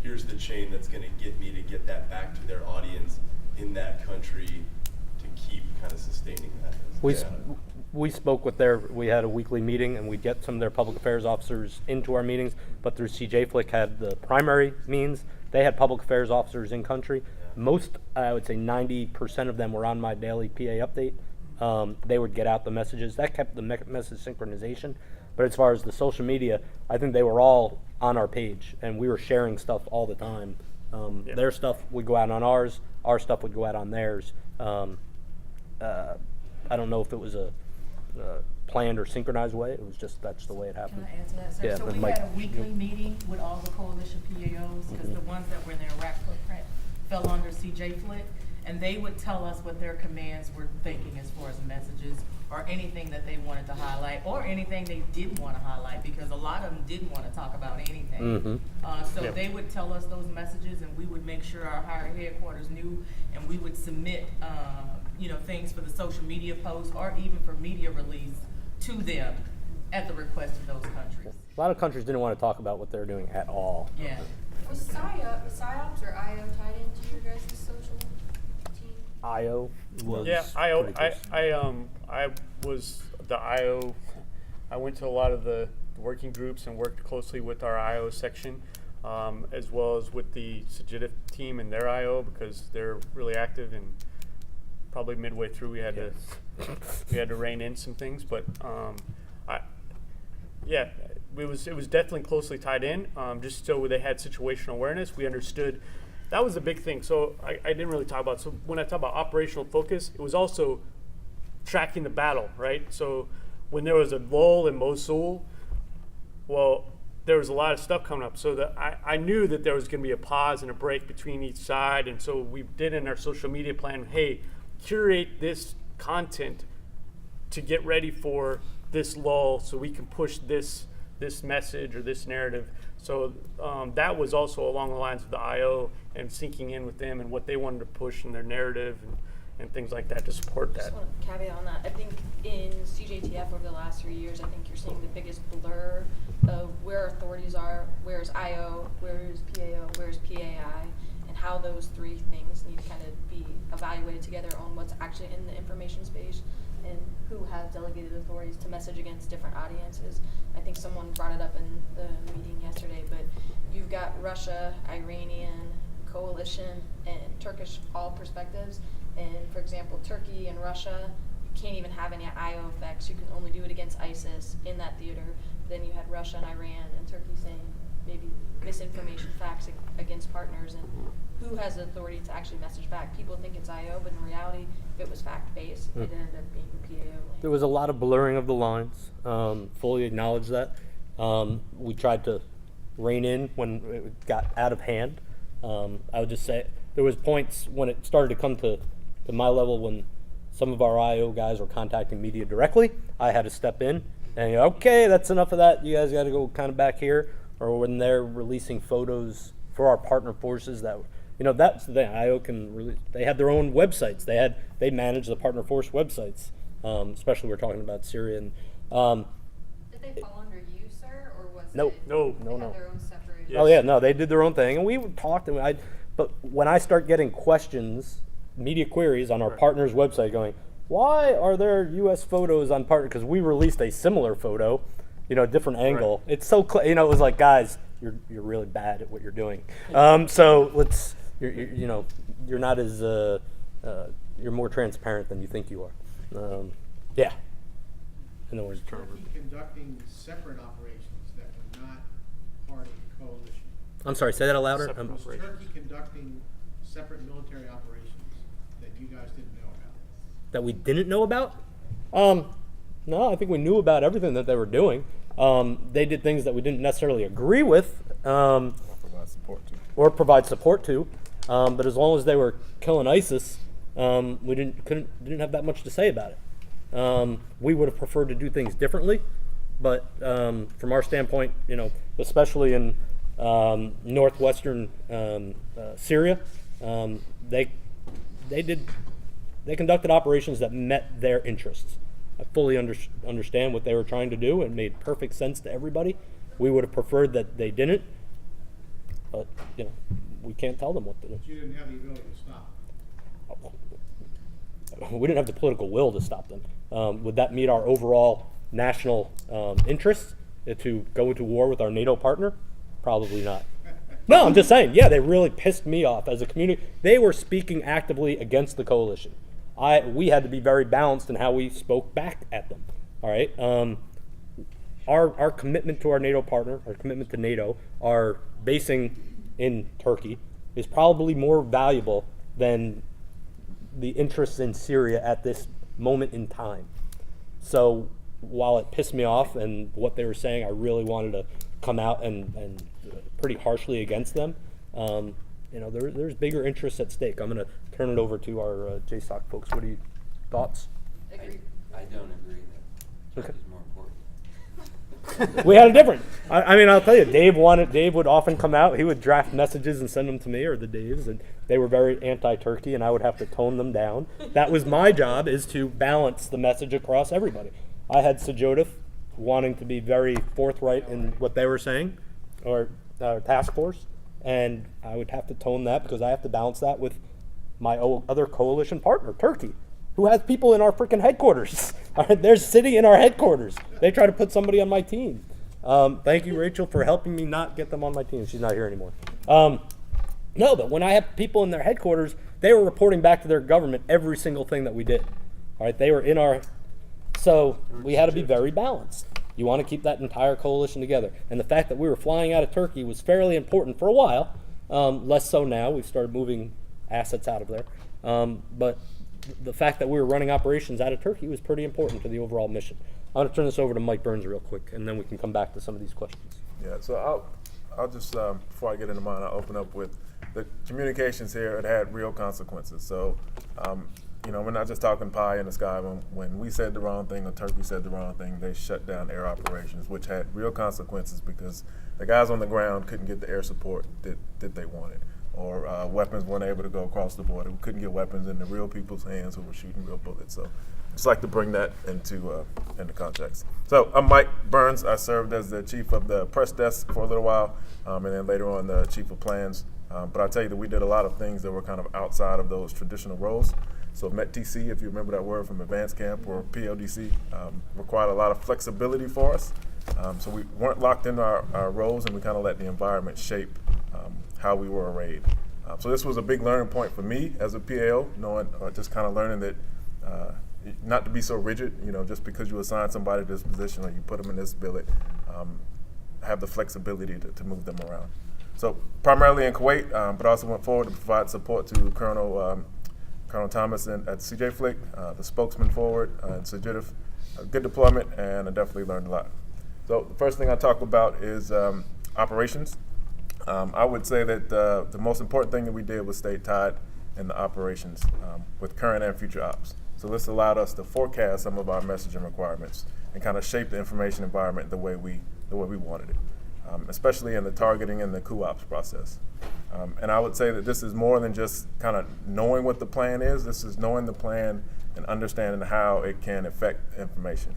here's the chain that's going to get that back to their audience in that country to keep kind of sustaining that? We spoke with we had a weekly meeting, and we'd get some of their public affairs officers into our meetings, but through CJ Flick had the primary means. They had public affairs officers in country. Most, I would say 90% of them were on my daily PA update. They would get out the messages. That kept the message synchronization. But as far as the social media, I think they were all on our page, and we were sharing stuff all the time. Their stuff would go out on ours. Our stuff would go out on theirs. I don't know if it was a planned or synchronized way. It was just that's the way it happened. Can I add to that, sir? Yeah, So but we Mike, had a weekly meeting with all the coalition PAOs, because the ones that were in the Iraq footprint fell under CJ Flick, and they would tell us what their commands were thinking as far as messages or anything that they wanted to highlight or anything they didn't want to highlight, because a lot of them didn't want to talk about anything. So they would tell us those messages, and we would make sure our higher headquarters knew, and we would submit things for the social media posts or even for media release to them at the request of those countries. a lot of countries didn't want to talk about what they were doing at all. Yeah. Was PSYOPs or IO tied into your guys' social team? IO was Yeah, IO. pretty close. I was the IO. I went to a lot of the working groups and worked closely with our IO section, as well as with the Sajidif team and their IO, because they're really active. And probably midway through, we had to rein in some things. But it was definitely closely tied in. Just so they had situational awareness, we understood. That was a big thing. So I didn't really talk about. So when I talk about operational focus, it was also tracking the battle, right? So when there was a lull in Mosul, well, there was a lot of stuff coming up. So that I knew that there was going to be a pause and a break between each side. And so we did in our social media plan, hey, curate this content to get ready for this lull so we can push this message or this narrative. So that was also along the lines of the IO and syncing in with them and what they wanted to push in their narrative and things like that to support that. Just want to caveat on that. I think in CJTF over the last 3 years, I think you're seeing the biggest blur of where authorities are, where's IO, where's PAO, where's PAI, and how those three things need to kind of be evaluated together on what's actually in the information space and who has delegated authorities to message against different audiences. I think someone brought it up in the meeting yesterday, but you've got Russia, Iranian, coalition, and Turkish all perspectives. And for example, Turkey and Russia, you can't even have any IO effects. You can only do it against ISIS in that theater. Then you had Russia and Iran and Turkey saying maybe misinformation facts against partners, and who has the authority to actually message back? People think it's IO, but in reality, if it was fact-based, it ended up being PAO. There was a lot of blurring of the lines. Fully acknowledge that. We tried to rein in when it got out of hand. I would just say there was points when it started to come to my level when some of our IO guys were contacting media directly. I had to step in and okay, that's enough of that. You guys got to go kind of back here. Or when they're releasing photos for our partner forces that, that's the thing. IO can release. They had their own websites. They manage the partner force websites. Especially we're talking about Syria and. Did they fall under you, sir, or was No. it? No. They had their own separate. Oh yeah, no, they did their own thing, and we talked, but when I start getting questions, media queries on our partner's website, going, why are there U.S. photos on partner? Because we released a similar photo, different angle. It's so, it was like, guys, you're really bad at what you're doing. So let's, you're not as, you're more transparent than you think you are. Yeah. And then where's the turnover? Turkey conducting separate operations that were not part of the coalition. I'm sorry, say that out louder. Was Turkey conducting separate military operations that you guys didn't know about? That we didn't know about? No, I think we knew about everything that they were doing. They did things that we didn't necessarily agree with, or provide support to. But as long as they were killing ISIS, we didn't have that much to say about it. We would have preferred to do things differently, but from our standpoint, especially in northwestern Syria, they conducted operations that met their interests. I fully understand what they were trying to do, and it made perfect sense to everybody. We would have preferred that they didn't, but we can't tell them what to do. But you didn't have the ability to stop. We didn't have the political will to stop them. Would that meet our overall national interests to go into war with our NATO partner? Probably not. No, I'm just saying, yeah, they really pissed me off as a community. They were speaking actively against the coalition. We had to be very balanced in how we spoke back at them. All right. Our commitment to our NATO partner, our commitment to NATO, our basing in Turkey, is probably more valuable than the interests in Syria at this moment in time. So while it pissed me off and what they were saying, I really wanted to come out and pretty harshly against them. There's bigger interests at stake. I'm going to turn it over to our JSOC folks. What are your thoughts? Agreed. I don't agree that Turkey's more important. We had a different. I'll tell you, Dave would often come out. He would draft messages and send them to me or the Daves, and they were very anti-Turkey, and I would have to tone them down. That was my job, is to balance the message across everybody. I had Sajodif wanting to be very forthright in what they were saying, or task force, and I would have to tone that because I have to balance that with my other coalition partner, Turkey, who has people in our freaking headquarters. They're sitting in our headquarters. They try to put somebody on my team. Thank you, Rachel, for helping me not get them on my team. She's not here anymore. No, but when I have people in their headquarters, they were reporting back to their government every single thing that we did. All right, they were in our. So we had to be very balanced. You want to keep that entire coalition together. And the fact that we were flying out of Turkey was fairly important for a while. Less so now. We've started moving assets out of there. But the fact that we were running operations out of Turkey was pretty important to the overall mission. I'm going to turn this over to Mike Burns real quick, and then we can come back to some of these questions. Yeah, so I'll just, before I get into mine, I'll open up with the communications here. It had real consequences. So, we're not just talking pie in the sky. When we said the wrong thing or Turkey said the wrong thing, they shut down air operations, which had real consequences because the guys on the ground couldn't get the air support that they wanted. Or weapons weren't able to go across the border. We couldn't get weapons into real people's hands who were shooting real bullets. So just like to bring that into context. So I'm Mike Burns. I served as the chief of the press desk for a little while, and then later on the chief of plans But I'll tell you that we did a lot of things that were kind of outside of those traditional roles. So MET-TC, if you remember that word from advanced camp, or PLDC, required a lot of flexibility for us. So we weren't locked in our roles, and we kind of let the environment shape how we were arrayed. So this was a big learning point for me as a PAO, just kind of learning that not to be so rigid, just because you assign somebody to this position or you put them in this billet, have the flexibility to move them around. So primarily in Kuwait, but also went forward to provide support to Colonel Thomas at CJ Flick, the spokesman forward, and Sajidif. Good deployment, and I definitely learned a lot. So the first thing I talk about is operations. I would say that the most important thing that we did was stay tied in the operations with current and future ops. So this allowed us to forecast some of our messaging requirements and kind of shape the information environment the way we wanted it, especially in the targeting and the coup-ops process. And I would say that this is more than just kind of knowing what the plan is. This is knowing the plan and understanding how it can affect information.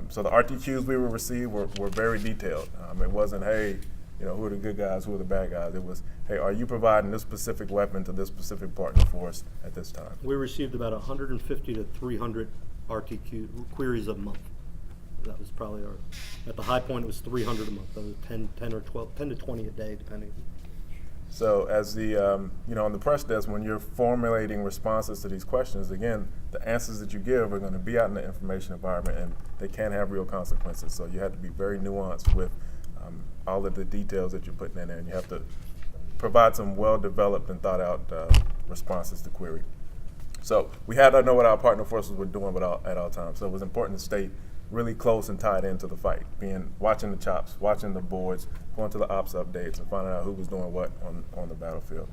So the RTQs we would receive were very detailed. It wasn't, hey, who are the good guys, who are the bad guys? It was, hey, are you providing this specific weapon to this specific partner force at this time? We received about 150 to 300 RTQ queries a month. That was probably at the high point, it was 300 a month. That was 10 or 12, 10 to 20 a day, depending. So as the, on the press desk, when you're formulating responses to these questions, again, the answers that you give are going to be out in the information environment, and they can have real consequences. So you have to be very nuanced with all of the details that you're putting in there, and you have to provide some well-developed and thought-out responses to query. So we had to know what our partner forces were doing at all times. So it was important to stay really close and tied into the fight, watching the chops, watching the boards, going to the ops updates, and finding out who was doing what on the battlefield.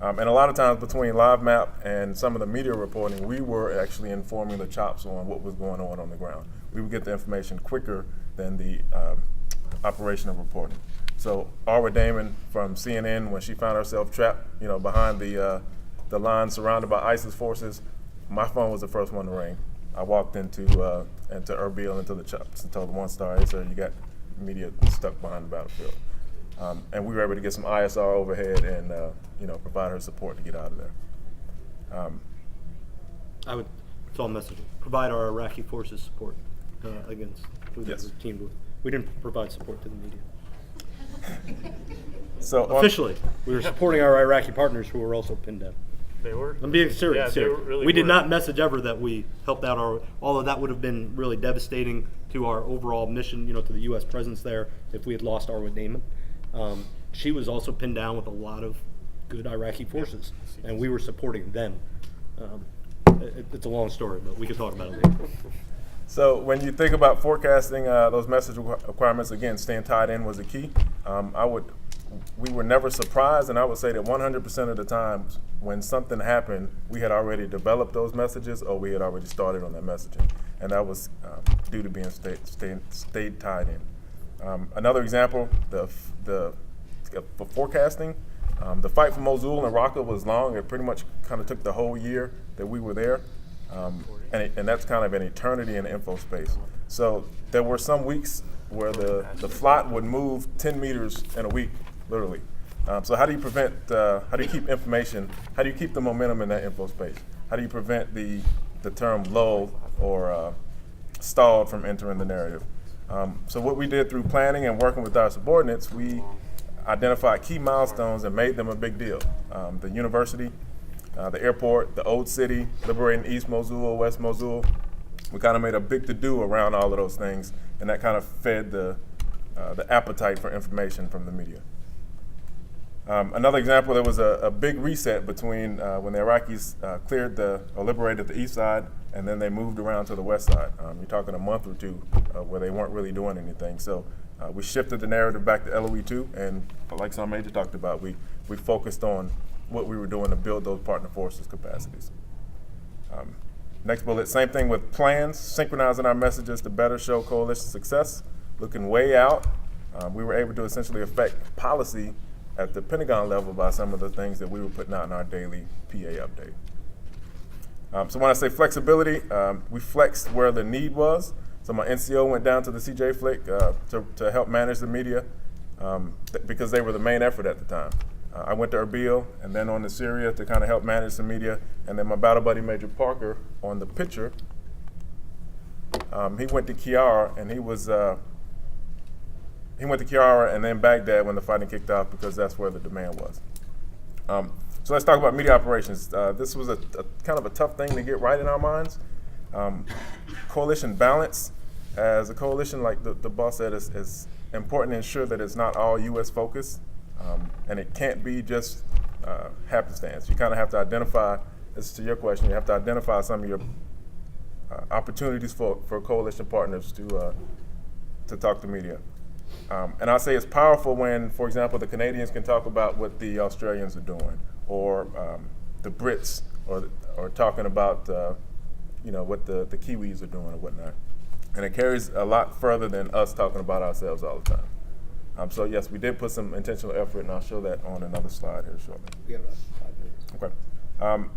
And a lot of times between live map and some of the media reporting, we were actually informing the chops on what was going on the ground. We would get the information quicker than the operational reporting. So Arwa Damon from CNN, when she found herself trapped, behind the line surrounded by ISIS forces, my phone was the first one to ring. I walked into Erbil, into the chops, and told the 1-star, hey, sir, you got media stuck behind the battlefield. And we were able to get some ISR overhead and provide her support to get out of there. It's all messaging. Provide our Iraqi forces support against who they Yes. were teamed with. We didn't provide support to the media. So Officially, we were supporting our Iraqi partners who were also pinned down. They were. I'm being serious Yeah, they here. really We did were. not message ever that we helped out although that would have been really devastating to our overall mission, to the U.S. presence there if we had lost Arwa Damon. She was also pinned down with a lot of good Iraqi forces, and we were supporting them. It's a long story, but we could talk about it later. So when you think about forecasting those message requirements, again, staying tied in was the key. We were never surprised, and I would say that 100% of the times when something happened, we had already developed those messages or we had already started on that messaging, and that was due to being stayed tied in. Another example, for forecasting, the fight for Mosul and Raqqa was long. It pretty much kind of took the whole year that we were there. And that's kind of an eternity in the info space. So there were some weeks where the flight would move 10 meters in a week, literally. So how do you keep information, how do you keep the momentum in that info space? How do you prevent the term lull or stalled from entering the narrative? So what we did through planning and working with our subordinates, we identified key milestones and made them a big deal. The university, the airport, the old city, liberating East Mosul, West Mosul. We kind of made a big to-do around all of those things, and that kind of fed the appetite for information from the media. Another example, there was a big reset between when the Iraqis liberated the east side, and then they moved around to the west side. You're talking a month or two where they weren't really doing anything. So we shifted the narrative back to LOE2, and like Sergeant Major talked about, we focused on what we were doing to build those partner forces capacities. Next bullet, same thing with plans, synchronizing our messages to better show coalition success, looking way out. We were able to essentially affect policy at the Pentagon level by some of the things that we were putting out in our daily PA update. So when I say flexibility, we flexed where the need was. So my NCO went down to the CJ Flick to help manage the media because they were the main effort at the time. I went to Erbil and then on to Syria to kind of help manage the media. And then my battle buddy, Major Parker, on the picture, he went to Kiara and he went to Kiara and then Baghdad when the fighting kicked off because that's where the demand was. So let's talk about media operations. This was a kind of a tough thing to get right in our minds. Coalition balance, as a coalition, like the boss said, is important to ensure that it's not all U.S. focused, and it can't be just happenstance. You kind of have to identify, this is to your question, you have to identify some of your opportunities for coalition partners to talk to media. And I'll say it's powerful when, for example, the Canadians can talk about what the Australians are doing, or the Brits are talking about what the Kiwis are doing or whatnot. And it carries a lot further than us talking about ourselves all the time. So yes, we did put some intentional effort, and I'll show that on another slide here shortly. We got about 5 minutes. Okay.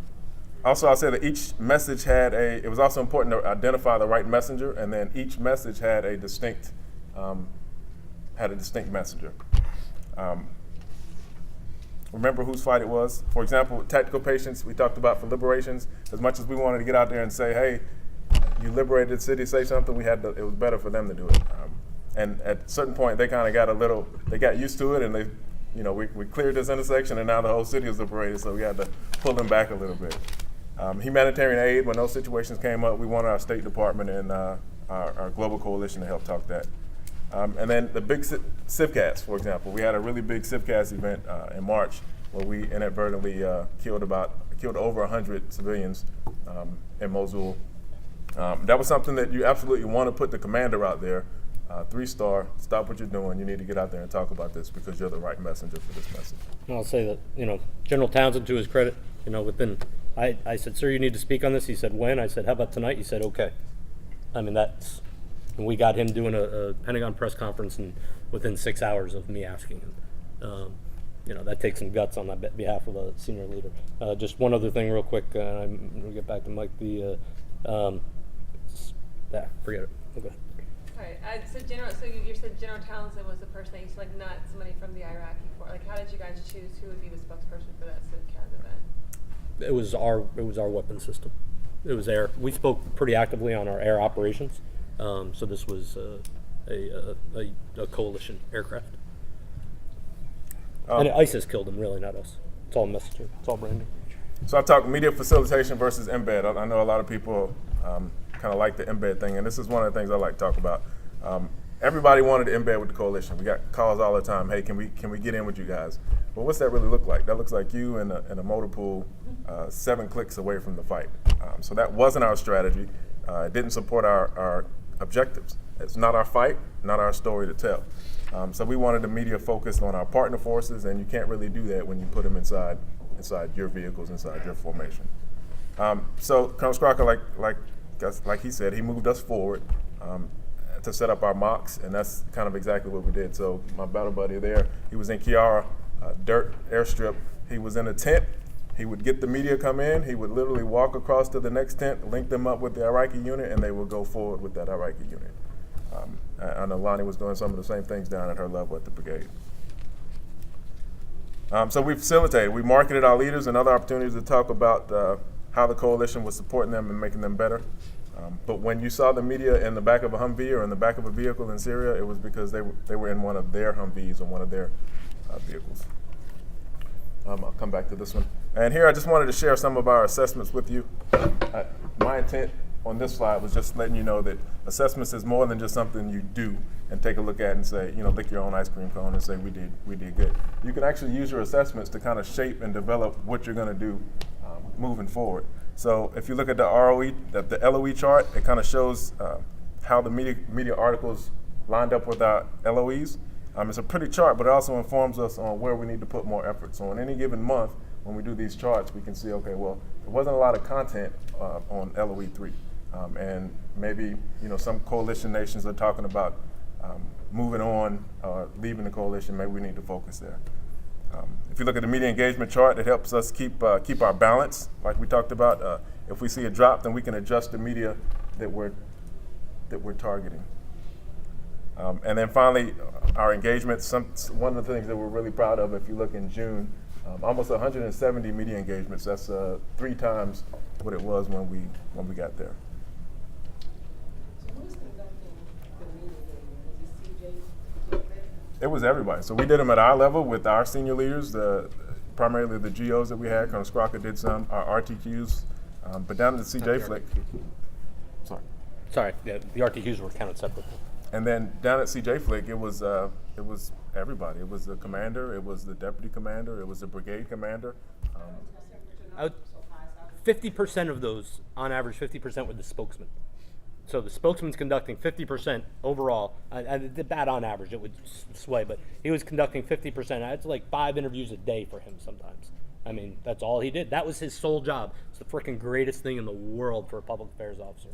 Also, I'll say that each message it was also important to identify the right messenger, and then each message had a distinct messenger. Remember whose fight it was. For example, tactical patience, we talked about for liberations. As much as we wanted to get out there and say, hey, you liberated the city, say something, it was better for them to do it. And at a certain point, they kind of they got used to it, and we cleared this intersection, and now the whole city is liberated, so we had to pull them back a little bit. Humanitarian aid, when those situations came up, we wanted our State Department and our global coalition to help talk that. And then the big CivCast, for example. We had a really big CivCast event in March where we inadvertently killed over 100 civilians in Mosul. That was something that you absolutely want to put the commander out there, 3-star, stop what you're doing. You need to get out there and talk about this because you're the right messenger for this message. And I'll say that, General Townsend, to his credit, I said, sir, you need to speak on this. He said, when? I said, how about tonight? He said, okay. I mean, and we got him doing a Pentagon press conference and within 6 hours of me asking him. That takes some guts on that behalf of a senior leader. Just one other thing real quick, I'm going to get back to Mike. Forget it. Okay. All right. So you said General Townsend was the person that you selected, not somebody from the Iraqi force. Like, how did you guys choose who would be the spokesperson for that CivCast event? It was our weapon system. It was air. We spoke pretty actively on our air operations. So this was a coalition aircraft. And ISIS killed them, really, not us. It's all messaging. It's all branding. So I talked media facilitation versus embed. I know a lot of people kind of like the embed thing, and this is one of the things I like to talk about. Everybody wanted to embed with the coalition. We got calls all the time. Hey, can we get in with you guys? Well, what's that really look like? That looks like you in a motor pool 7 clicks away from the fight. So that wasn't our strategy. It didn't support our objectives. It's not our fight, not our story to tell. So we wanted the media focused on our partner forces, and you can't really do that when you put them inside your vehicles, inside your formation. So Colonel Crocker, like he said, he moved us forward to set up our mocks, and that's kind of exactly what we did. So my battle buddy there, he was in Kiara, dirt airstrip. He was in a tent. He would get the media come in. He would literally walk across to the next tent, link them up with the Iraqi unit, and they would go forward with that Iraqi unit. I know Lonnie was doing some of the same things down at her level at the brigade. So we facilitated. We marketed our leaders and other opportunities to talk about how the coalition was supporting them and making them better. But when you saw the media in the back of a Humvee or in the back of a vehicle in Syria, it was because they were in one of their Humvees or one of their vehicles. I'll come back to this one. And here I just wanted to share some of our assessments with you. My intent on this slide was just letting you know that assessments is more than just something you do and take a look at and say, lick your own ice cream cone and say we did good. You can actually use your assessments to kind of shape and develop what you're going to do moving forward. So if you look at the ROE, the LOE chart, it kind of shows how the media articles lined up with our LOEs. It's a pretty chart, but it also informs us on where we need to put more effort. So in any given month, when we do these charts, we can see, okay, well, there wasn't a lot of content on LOE 3. And maybe, some coalition nations are talking about moving on or leaving the coalition. Maybe we need to focus there. If you look at the media engagement chart, it helps us keep our balance, like we talked about. If we see a drop, then we can adjust the media that we're targeting. And then finally, our engagement. One of the things that we're really proud of, if you look in June, almost 170 media engagements. That's 3 times what it was when we got there. So who was conducting the meeting? Was it CJ? It was everybody. So we did them at our level with our senior leaders, primarily the GOs that we had. Colonel Scrocker did some, our RTQs, but down at the CJ Flick. Sorry, yeah, the RTQs were counted separately. And then down at CJ Flick, it was everybody. It was the commander, it was the deputy commander, it was the brigade commander. 50% of those, on average, 50% were the spokesman. So the spokesman's conducting 50% overall. That on average, it would sway, but he was conducting 50%. That's like 5 interviews a day for him sometimes. I mean, that's all he did. That was his sole job. It's the freaking greatest thing in the world for a public affairs officer.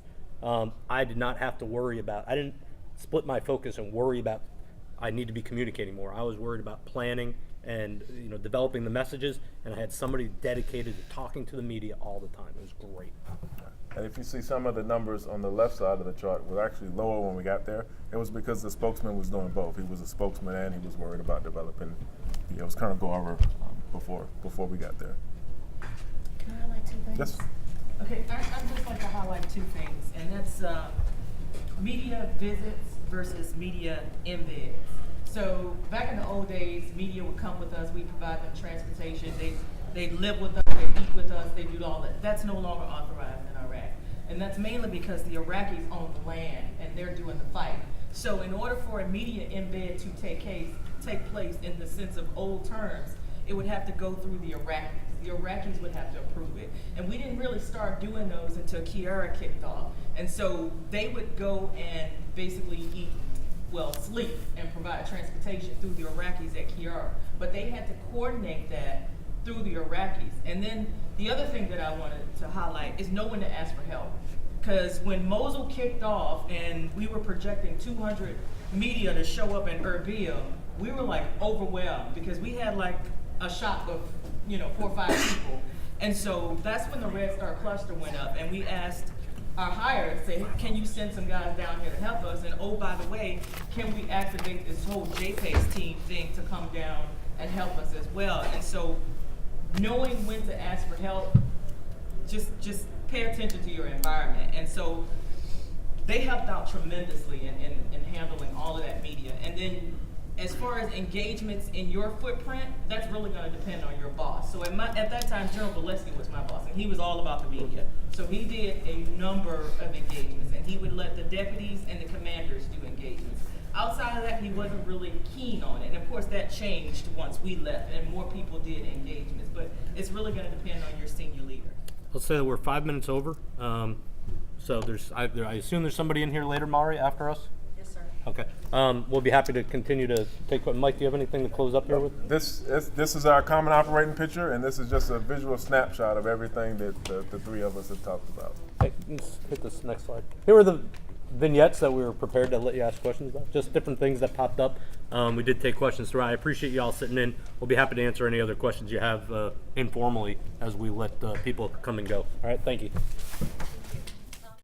I did not have to worry about, I didn't split my focus and worry about, I need to be communicating more. I was worried about planning and developing the messages, and I had somebody dedicated to talking to the media all the time. It was great. And if you see some of the numbers on the left side of the chart were actually lower when we got there, it was because the spokesman was doing both. He was a spokesman and he was worried about developing. It was kind of go over before we got there. Can I highlight 2 things? Yes. Okay, I'd just like to highlight 2 things, and that's media visits versus media embeds. So back in the old days, media would come with us, we provide them transportation, they live with us, they eat with us, they do all that. That's no longer authorized in Iraq. And that's mainly because the Iraqis own the land and they're doing the fight. So in order for a media embed to take place in the sense of old terms, it would have to go through the Iraqis. The Iraqis would have to approve it. And we didn't really start doing those until Kiara kicked off. And so they would go and basically sleep and provide transportation through the Iraqis at Kiara. But they had to coordinate that through the Iraqis. And then the other thing that I wanted to highlight is know when to ask for help. Because when Mosul kicked off and we were projecting 200 media to show up in Erbil, we were like overwhelmed because we had like a shop of 4 or 5 people. And so that's when the Red Star cluster went up and we asked our hires, say, can you send some guys down here to help us? And oh, by the way, can we activate this whole JPACE team thing to come down and help us as well? And so knowing when to ask for help, just pay attention to your environment. And so they helped out tremendously in handling all of that media. And then as far as engagements in your footprint, that's really going to depend on your boss. So at that time, General Valesky was my boss, and he was all about the media. So he did a number of engagements, and he would let the deputies and the commanders do engagements. Outside of that, he wasn't really keen on it. And of course, that changed once we left, and more people did engagements. But it's really going to depend on your senior leader. Let's say that we're 5 minutes over. So I assume there's somebody in here later, Mari, after us? Yes, sir. Okay. We'll be happy to continue to take. Mike, do you have anything to close up here with? This is our common operating picture, and this is just a visual snapshot of everything that the 3 of us have talked about. Hey, let's hit this next slide. Here are the vignettes that we were prepared to let you ask questions about. Just different things that popped up. We did take questions through. I appreciate you all sitting in. We'll be happy to answer any other questions you have informally as we let people come and go. All right, thank you.